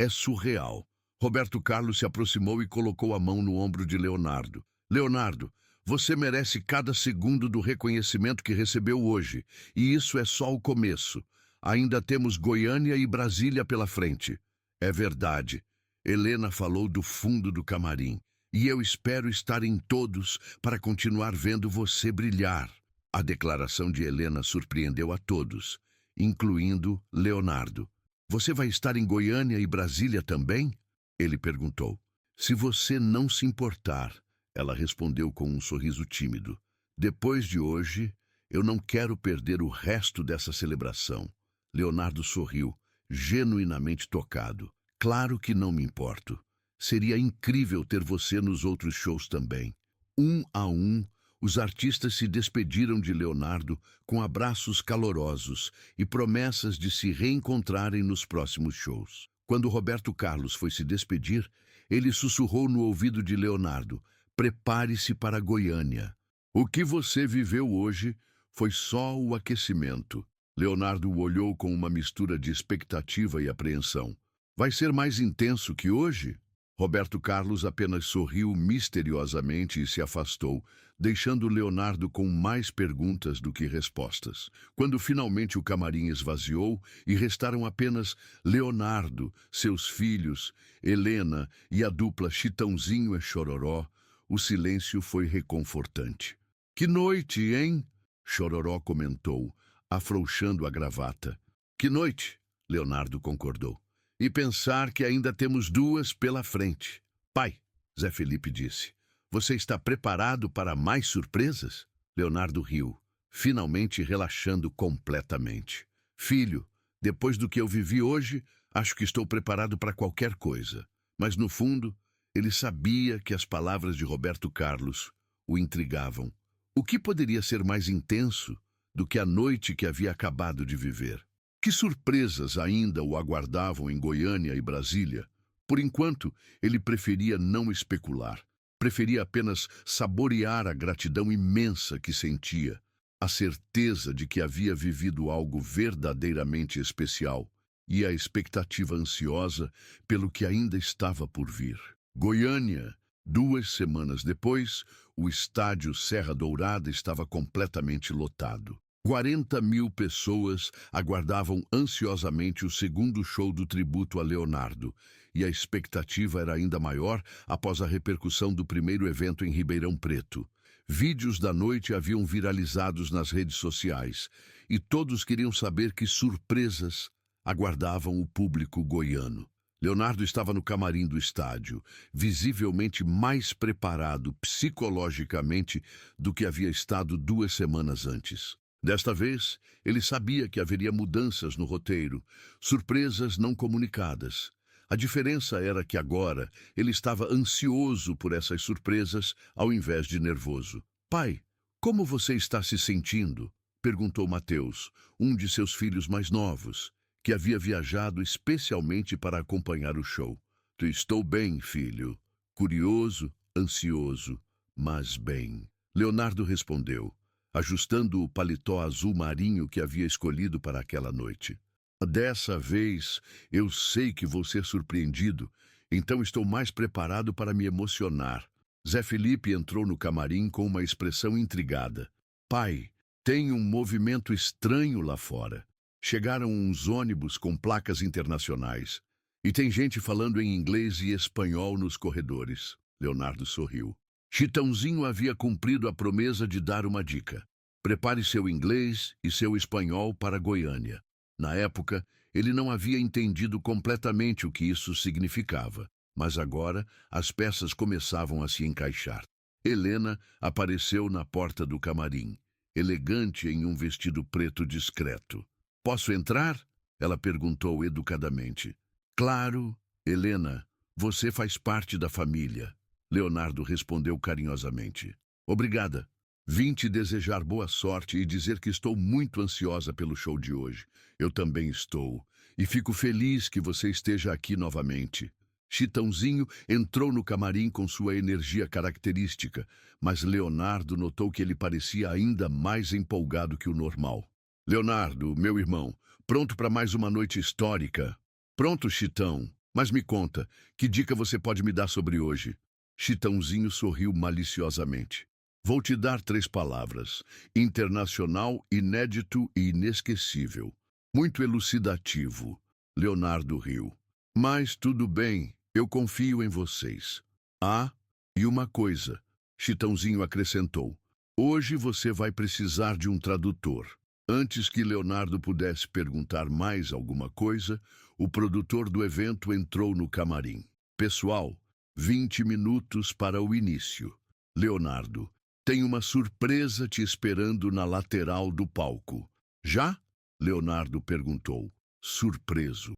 surreal. Roberto Carlos se aproximou e colocou a mão no ombro de Leonardo. Leonardo, você merece cada segundo do reconhecimento que recebeu hoje, e isso é só o começo. Ainda temos Goiânia e Brasília pela frente. É verdade. Helena falou do fundo do camarim. E eu espero estar em todos para continuar vendo você brilhar. A declaração de Helena surpreendeu a todos, incluindo Leonardo. Você vai estar em Goiânia e Brasília também? Ele perguntou. Se você não se importar, ela respondeu com um sorriso tímido. Depois de hoje, eu não quero perder o resto dessa celebração. Leonardo sorriu, genuinamente tocado. Claro que não me importo. Seria incrível ter você nos outros shows também. Um a um, os artistas se despediram de Leonardo com abraços calorosos e promessas de se reencontrarem nos próximos shows. Quando Roberto Carlos foi se despedir, ele sussurrou no ouvido de Leonardo: prepare-se para Goiânia. O que você viveu hoje foi só o aquecimento. Leonardo o olhou com uma mistura de expectativa e apreensão. Vai ser mais intenso que hoje? Roberto Carlos apenas sorriu misteriosamente e se afastou, deixando Leonardo com mais perguntas do que respostas. Quando finalmente o camarim esvaziou e restaram apenas Leonardo, seus filhos, Helena e a dupla Chitãozinho e Chororó, o silêncio foi reconfortante. Que noite, hein? Chororó comentou, afrouxando a gravata. Que noite, Leonardo concordou. E pensar que ainda temos duas pela frente. Pai, Zé Felipe disse, você está preparado para mais surpresas? Leonardo riu, finalmente relaxando completamente. Filho, depois do que eu vivi hoje, acho que estou preparado para qualquer coisa. Mas no fundo, ele sabia que as palavras de Roberto Carlos o intrigavam. O que poderia ser mais intenso do que a noite que havia acabado de viver? Que surpresas ainda o aguardavam em Goiânia e Brasília? Por enquanto, ele preferia não especular. Preferia apenas saborear a gratidão imensa que sentia, a certeza de que havia vivido algo verdadeiramente especial e a expectativa ansiosa pelo que ainda estava por vir. Goiânia. 2 semanas depois, o estádio Serra Dourada estava completamente lotado. 40.000 pessoas aguardavam ansiosamente o segundo show do tributo a Leonardo, e a expectativa era ainda maior após a repercussão do primeiro evento em Ribeirão Preto. Vídeos da noite haviam viralizados nas redes sociais, e todos queriam saber que surpresas aguardavam o público goiano. Leonardo estava no camarim do estádio, visivelmente mais preparado psicologicamente do que havia estado 2 semanas antes. Desta vez, ele sabia que haveria mudanças no roteiro, surpresas não comunicadas. A diferença era que agora ele estava ansioso por essas surpresas ao invés de nervoso. Pai, como você está se sentindo? Perguntou Mateus, um de seus filhos mais novos, que havia viajado especialmente para acompanhar o show. Estou bem, filho. Curioso, ansioso, mas bem. Leonardo respondeu, ajustando o paletó azul marinho que havia escolhido para aquela noite. Dessa vez, eu sei que vou ser surpreendido, então estou mais preparado para me emocionar. Zé Felipe entrou no camarim com uma expressão intrigada. Pai, tem um movimento estranho lá fora. Chegaram uns ônibus com placas internacionais. E tem gente falando em inglês e espanhol nos corredores. Leonardo sorriu. Chitãozinho havia cumprido a promessa de dar uma dica. Prepare seu inglês e seu espanhol para Goiânia. Na época, ele não havia entendido completamente o que isso significava, mas agora as peças começavam a se encaixar. Helena apareceu na porta do camarim, elegante em um vestido preto discreto. "Posso entrar?" ela perguntou educadamente. "Claro, Helena, você faz parte da família." Leonardo respondeu carinhosamente. "Obrigada. Vim te desejar boa sorte e dizer que estou muito ansiosa pelo show de hoje. Eu também estou. E fico feliz que você esteja aqui novamente." Chitãozinho entrou no camarim com sua energia característica, mas Leonardo notou que ele parecia ainda mais empolgado que o normal. "Leonardo, meu irmão, pronto para mais uma noite histórica?" "Pronto, Chitão. Mas me conta, que dica você pode me dar sobre hoje?" Chitãozinho sorriu maliciosamente. "Vou te dar 3 palavras: internacional, inédito e inesquecível." "Muito elucidativo." Leonardo riu. "Mas tudo bem, eu confio em vocês." "Ah, e uma coisa," Chitãozinho acrescentou. "Hoje você vai precisar de um tradutor." Antes que Leonardo pudesse perguntar mais alguma coisa, o produtor do evento entrou no camarim. "Pessoal, 20 minutos para o início. Leonardo, tem uma surpresa te esperando na lateral do palco." "Já?" Leonardo perguntou, surpreso.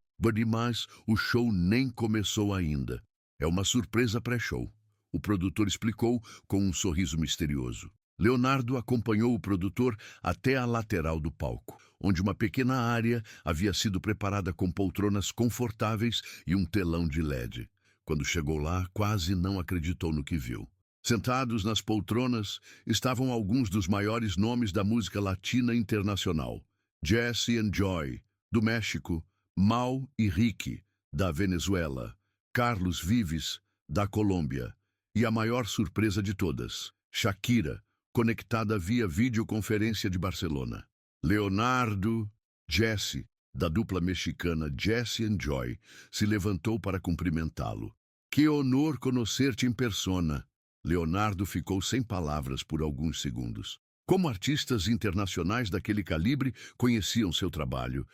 Mas o show nem começou ainda. "É uma surpresa pré-show," o produtor explicou com um sorriso misterioso. Leonardo acompanhou o produtor até a lateral do palco, onde uma pequena área havia sido preparada com poltronas confortáveis e um telão de LED. Quando chegou lá, quase não acreditou no que viu. Sentados nas poltronas estavam alguns dos maiores nomes da música latina internacional. Jesse and Joy, do México; Mau e Ricky, da Venezuela; Carlos Vives, da Colômbia; e a maior surpresa de todas, Shakira, conectada via videoconferência de Barcelona. Leonardo, Jesse, da dupla mexicana Jesse and Joy, se levantou para cumprimentá-lo. "Que honor conhecer-te em persona." Leonardo ficou sem palavras por alguns segundos. Como artistas internacionais daquele calibre conheciam seu trabalho?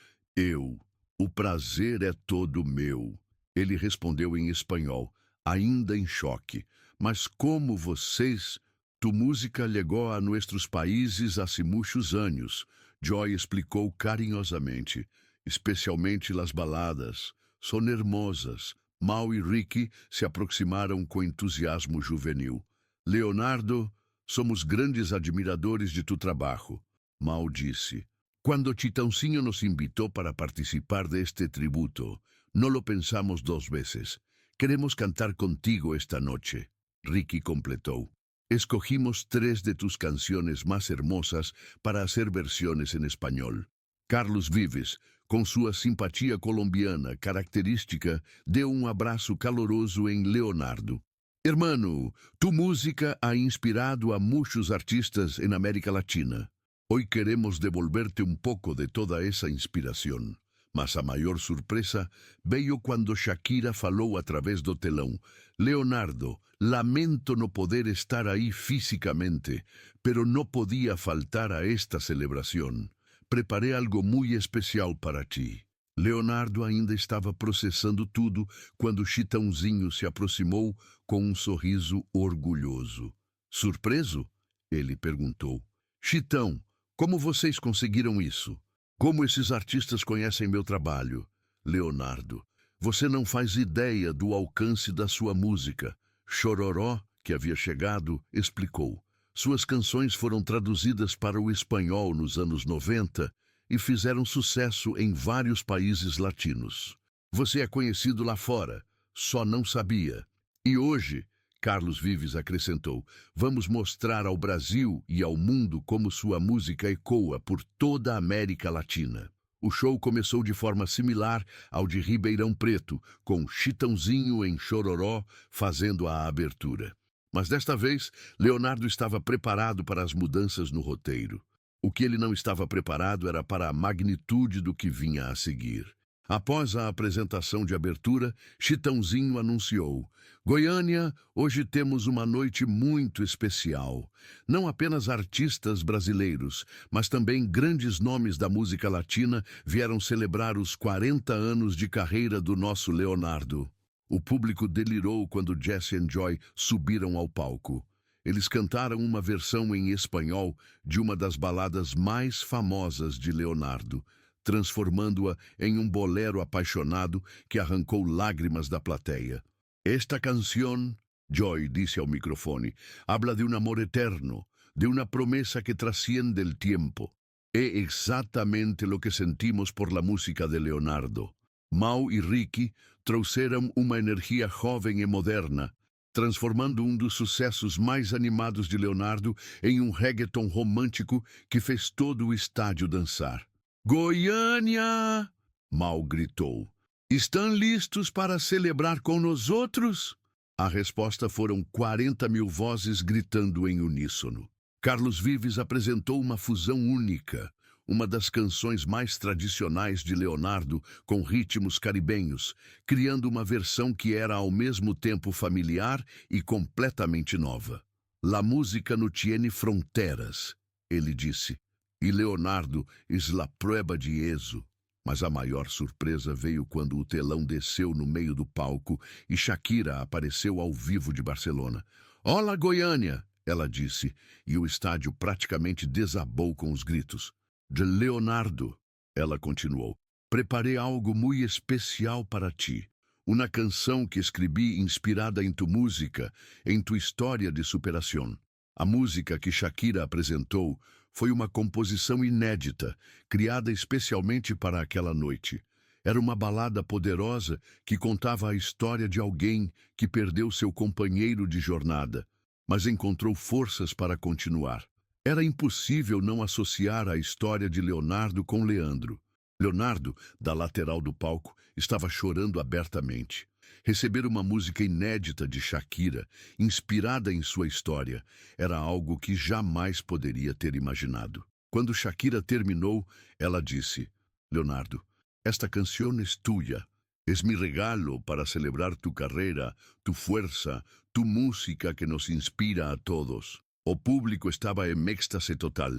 O prazer é todo meu." Ele respondeu em espanhol, ainda em choque. "Mas como vocês... Tu música llegó a nuestros países hace muchos años." Joy explicou carinhosamente. "Especialmente las baladas. Son hermosas." Mau e Ricky se aproximaram com entusiasmo juvenil. "Leonardo, somos grandes admiradores de tu trabalho." Mau disse. "Quando Chitãozinho nos invitou para participar deste tributo, no lo pensamos 2 veces. Queremos cantar contigo esta noche." Ricky completou. "Escogimos 3 de tus canciones más hermosas para hacer versiones en español." Carlos Vives, com sua simpatia colombiana característica, deu um abraço caloroso em Leonardo. "Hermano, tu música ha inspirado a muchos artistas en América Latina. Hoy queremos devolverte un poco de toda esa inspiración." Mas a maior surpresa veio quando Shakira falou através do telão. "Leonardo, lamento no poder estar aí fisicamente, pero no podía faltar a esta celebración. Preparei algo muito especial para ti." Leonardo ainda estava processando tudo quando Chitãozinho se aproximou com um sorriso orgulhoso. "Surpreso?" ele perguntou. "Chitão, como vocês conseguiram isso? Como esses artistas conhecem meu trabalho?" "Leonardo, você não faz ideia do alcance da sua música." Chororó, que havia chegado, explicou. "Suas canções foram traduzidas para o espanhol nos anos 90 e fizeram sucesso em vários países latinos. Você é conhecido lá fora, só não sabia. E hoje," Carlos Vives acrescentou, "vamos mostrar ao Brasil e ao mundo como sua música ecoa por toda a América Latina." O show começou de forma similar ao de Ribeirão Preto, com Chitãozinho em Chororó fazendo a abertura. Mas desta vez, Leonardo estava preparado para as mudanças no roteiro. O que ele não estava preparado era para a magnitude do que vinha a seguir. Após a apresentação de abertura, Chitãozinho anunciou: Goiânia, hoje temos uma noite muito especial. Não apenas artistas brasileiros, mas também grandes nomes da música latina vieram celebrar os 40 anos de carreira do nosso Leonardo. O público delirou quando Jesse e Joy subiram ao palco. Eles cantaram uma versão em espanhol de uma das baladas mais famosas de Leonardo, transformando-a em um bolero apaixonado que arrancou lágrimas da plateia. Esta canción, Joy disse ao microfone, habla de um amor eterno, de uma promessa que trasciende el tiempo. É exatamente lo que sentimos por la música de Leonardo. Mau e Ricky trouxeram uma energia jovem e moderna, transformando um dos sucessos mais animados de Leonardo em um reggaeton romântico que fez todo o estádio dançar. Goiânia! Mau gritou. Estão listos para celebrar com nós outros? A resposta foram 40.000 vozes gritando em uníssono. Carlos Vives apresentou uma fusão única, uma das canções mais tradicionais de Leonardo com ritmos caribenhos, criando uma versão que era ao mesmo tempo familiar e completamente nova. La música no tiene fronteras, ele disse. E Leonardo es la prueba de eso. Mas a maior surpresa veio quando o telão desceu no meio do palco e Shakira apareceu ao vivo de Barcelona. Olá, Goiânia! Ela disse, e o estádio praticamente desabou com os gritos. De Leonardo, ela continuou, preparei algo muito especial para ti. Uma canção que escrevi inspirada em tu música, em tu história de superação. A música que Shakira apresentou foi uma composição inédita, criada especialmente para aquela noite. Era uma balada poderosa que contava a história de alguém que perdeu seu companheiro de jornada, mas encontrou forças para continuar. Era impossível não associar a história de Leonardo com Leandro. Leonardo, da lateral do palco, estava chorando abertamente. Receber uma música inédita de Shakira, inspirada em sua história, era algo que jamais poderia ter imaginado. Quando Shakira terminou, ela disse, Leonardo, esta canção é tuya. Es mi regalo para celebrar tu carreira, tu fuerza, tu música que nos inspira a todos. O público estava em êxtase total.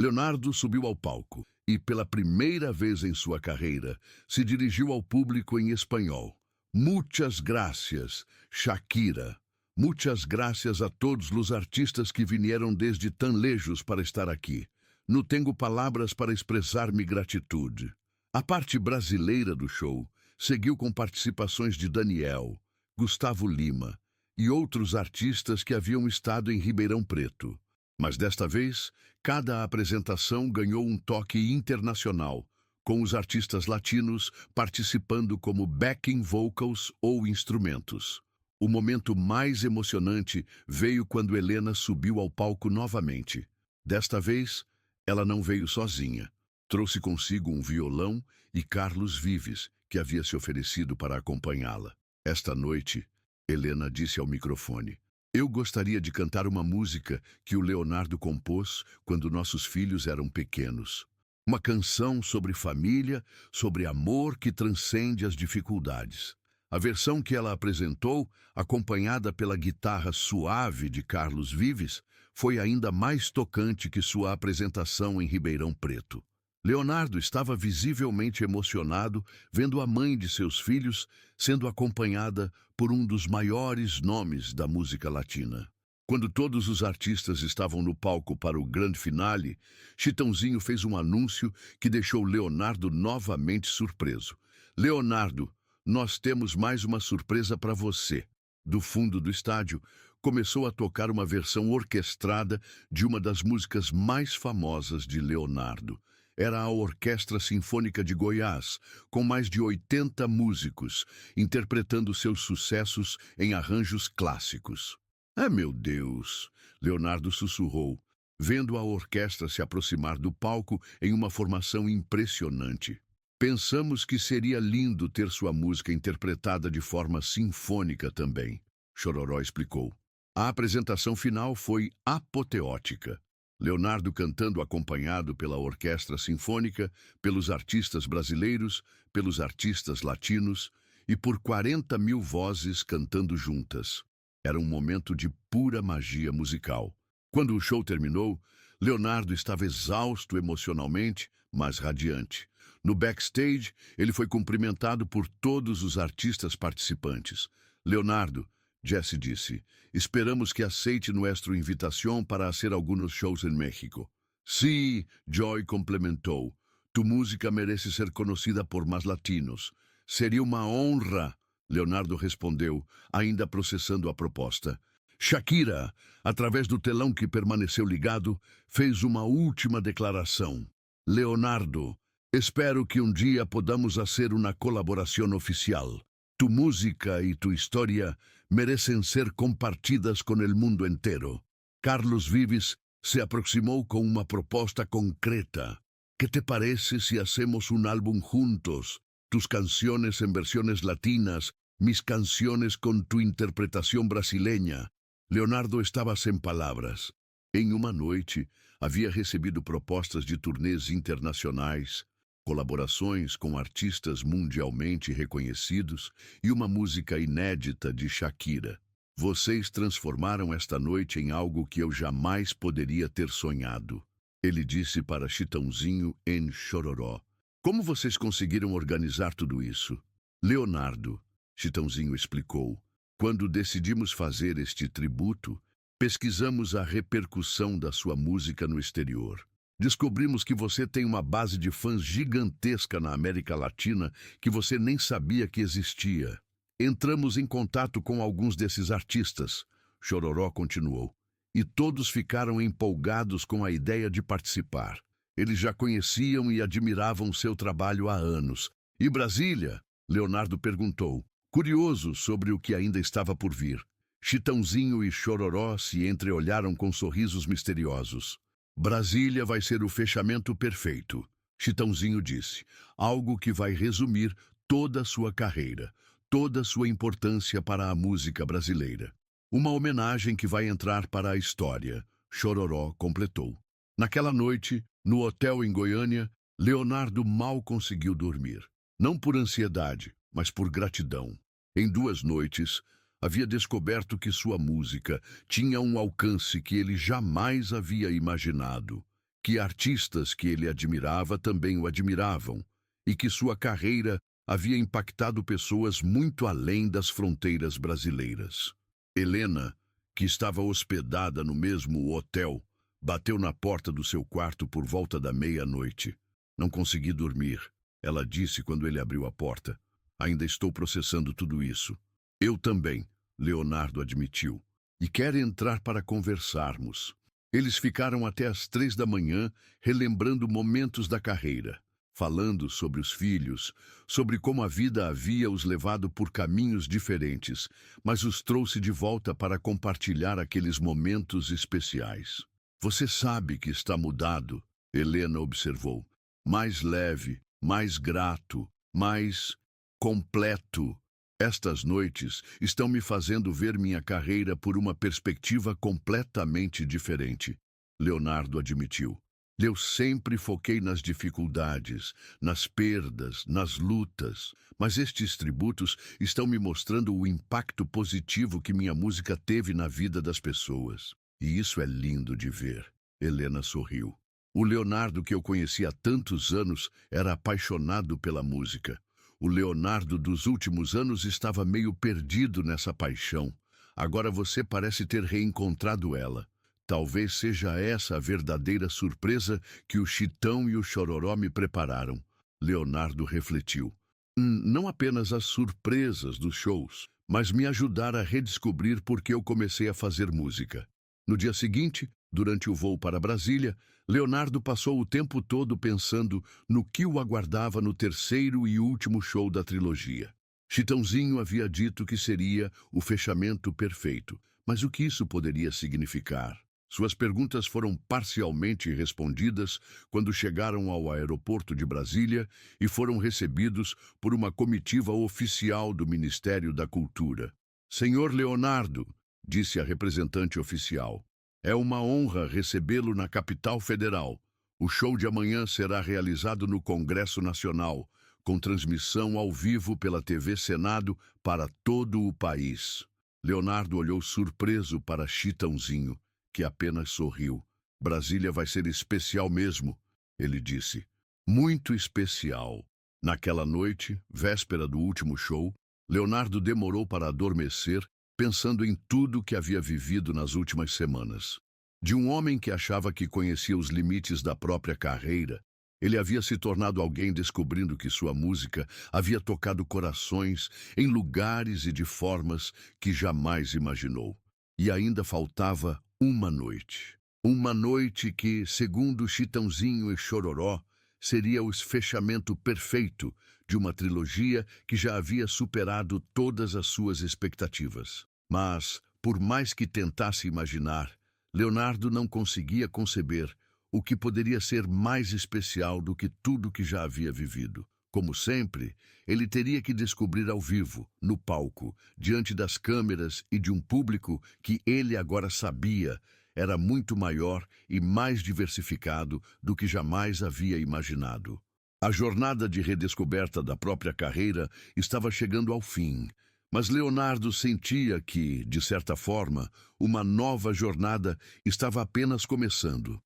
Leonardo subiu ao palco e, pela primeira vez em sua carreira, se dirigiu ao público em espanhol. Muchas gracias, Shakira. Muchas gracias a todos os artistas que vieram desde tão lejos para estar aqui. Não tenho palavras para expressar minha gratitude. A parte brasileira do show seguiu com participações de Daniel, Gustavo Lima e outros artistas que haviam estado em Ribeirão Preto. Mas desta vez, cada apresentação ganhou um toque internacional, com os artistas latinos participando como backing vocals ou instrumentos. O momento mais emocionante veio quando Helena subiu ao palco novamente. Desta vez, ela não veio sozinha. Trouxe consigo um violão e Carlos Vives, que havia se oferecido para acompanhá-la. Esta noite, Helena disse ao microfone, eu gostaria de cantar uma música que o Leonardo compôs quando nossos filhos eram pequenos. Uma canção sobre família, sobre amor que transcende as dificuldades. A versão que ela apresentou, acompanhada pela guitarra suave de Carlos Vives, foi ainda mais tocante que sua apresentação em Ribeirão Preto. Leonardo estava visivelmente emocionado vendo a mãe de seus filhos sendo acompanhada por um dos maiores nomes da música latina. Quando todos os artistas estavam no palco para o grande finale, Chitãozinho fez um anúncio que deixou Leonardo novamente surpreso. Leonardo, nós temos mais uma surpresa para você. Do fundo do estádio, começou a tocar uma versão orquestrada de uma das músicas mais famosas de Leonardo. Era a Orquestra Sinfônica de Goiás, com mais de 80 músicos, interpretando seus sucessos em arranjos clássicos. Ah, meu Deus! Leonardo sussurrou, vendo a orquestra se aproximar do palco em uma formação impressionante. Pensamos que seria lindo ter sua música interpretada de forma sinfônica também, Chororó explicou. A apresentação final foi apoteótica. Leonardo cantando acompanhado pela orquestra sinfônica, pelos artistas brasileiros, pelos artistas latinos e por 40.000 vozes cantando juntas. Era um momento de pura magia musical. Quando o show terminou, Leonardo estava exausto emocionalmente, mas radiante. No backstage, ele foi cumprimentado por todos os artistas participantes. Leonardo, Jesse disse, esperamos que aceite nuestra invitación para hacer algunos shows en México. Sí, Joy complementou. Tu música merece ser conhecida por mais latinos. Seria uma honra, Leonardo respondeu, ainda processando a proposta. Shakira, através do telão que permaneceu ligado, fez uma última declaração. Leonardo, espero que um dia podamos fazer uma colaboração oficial. Tu música e tu história merecem ser compartidas com o mundo inteiro. Carlos Vives se aproximou com uma proposta concreta. ¿Qué te parece si hacemos un álbum juntos? Tus canciones en versiones latinas, mis canciones con tu interpretação brasileña. Leonardo estava sem palavras. Em uma noite, havia recebido propostas de turnês internacionais, colaborações com artistas mundialmente reconhecidos e uma música inédita de Shakira. Vocês transformaram esta noite em algo que eu jamais poderia ter sonhado. Ele disse para Chitãozinho em Chororó. Como vocês conseguiram organizar tudo isso? Leonardo, Chitãozinho explicou. Quando decidimos fazer este tributo, pesquisamos a repercussão da sua música no exterior. Descobrimos que você tem uma base de fãs gigantesca na América Latina que você nem sabia que existia. Entramos em contato com alguns desses artistas, Chororó continuou, e todos ficaram empolgados com a ideia de participar. Eles já conheciam e admiravam seu trabalho há anos. E Brasília? Leonardo perguntou, curioso sobre o que ainda estava por vir. Chitãozinho e Chororó se entreolharam com sorrisos misteriosos. Brasília vai ser o fechamento perfeito, Chitãozinho disse, algo que vai resumir toda a sua carreira, toda a sua importância para a música brasileira. Uma homenagem que vai entrar para a história, Chororó completou. Naquela noite, no hotel em Goiânia, Leonardo mal conseguiu dormir. Não por ansiedade, mas por gratidão. Em 2 noites, havia descoberto que sua música tinha um alcance que ele jamais havia imaginado, que artistas que ele admirava também o admiravam, e que sua carreira havia impactado pessoas muito além das fronteiras brasileiras. Helena, que estava hospedada no mesmo hotel, bateu na porta do seu quarto por volta da meia-noite. Não consegui dormir, ela disse quando ele abriu a porta. Ainda estou processando tudo isso. Eu também, Leonardo admitiu, e quer entrar para conversarmos. Eles ficaram até às 3 da manhã, relembrando momentos da carreira, falando sobre os filhos, sobre como a vida havia os levado por caminhos diferentes, mas os trouxe de volta para compartilhar aqueles momentos especiais. Você sabe que está mudado, Helena observou. Mais leve, mais grato, mais completo. Estas noites estão me fazendo ver minha carreira por uma perspectiva completamente diferente, Leonardo admitiu. Eu sempre foquei nas dificuldades, nas perdas, nas lutas, mas estes tributos estão me mostrando o impacto positivo que minha música teve na vida das pessoas. E isso é lindo de ver. Helena sorriu. O Leonardo que eu conheci há tantos anos era apaixonado pela música. O Leonardo dos últimos anos estava meio perdido nessa paixão. Agora você parece ter reencontrado ela. Talvez seja essa a verdadeira surpresa que o Chitão e o Chororó me prepararam. Leonardo refletiu. Não apenas as surpresas dos shows, mas me ajudar a redescobrir por que eu comecei a fazer música. No dia seguinte, durante o voo para Brasília, Leonardo passou o tempo todo pensando no que o aguardava no terceiro e último show da trilogia. Chitãozinho havia dito que seria o fechamento perfeito, mas o que isso poderia significar? Suas perguntas foram parcialmente respondidas quando chegaram ao aeroporto de Brasília e foram recebidos por uma comitiva oficial do Ministério da Cultura. Senhor Leonardo, disse a representante oficial, É uma honra recebê-lo na capital federal. O show de amanhã será realizado no Congresso Nacional, com transmissão ao vivo pela TV Senado para todo o país. Leonardo olhou surpreso para Chitãozinho, que apenas sorriu. Brasília vai ser especial mesmo, ele disse. Muito especial. Naquela noite, véspera do último show, Leonardo demorou para adormecer, pensando em tudo que havia vivido nas últimas semanas. De um homem que achava que conhecia os limites da própria carreira, ele havia se tornado alguém descobrindo que sua música havia tocado corações em lugares e de formas que jamais imaginou. E ainda faltava uma noite. Uma noite que, segundo Chitãozinho e Chororó, seria o fechamento perfeito de uma trilogia que já havia superado todas as suas expectativas. Mas, por mais que tentasse imaginar, Leonardo não conseguia conceber o que poderia ser mais especial do que tudo que já havia vivido. Como sempre, ele teria que descobrir ao vivo, no palco, diante das câmeras e de um público que ele agora sabia era muito maior e mais diversificado do que jamais havia imaginado. A jornada de redescoberta da própria carreira estava chegando ao fim, mas Leonardo sentia que, de certa forma, uma nova jornada estava apenas começando.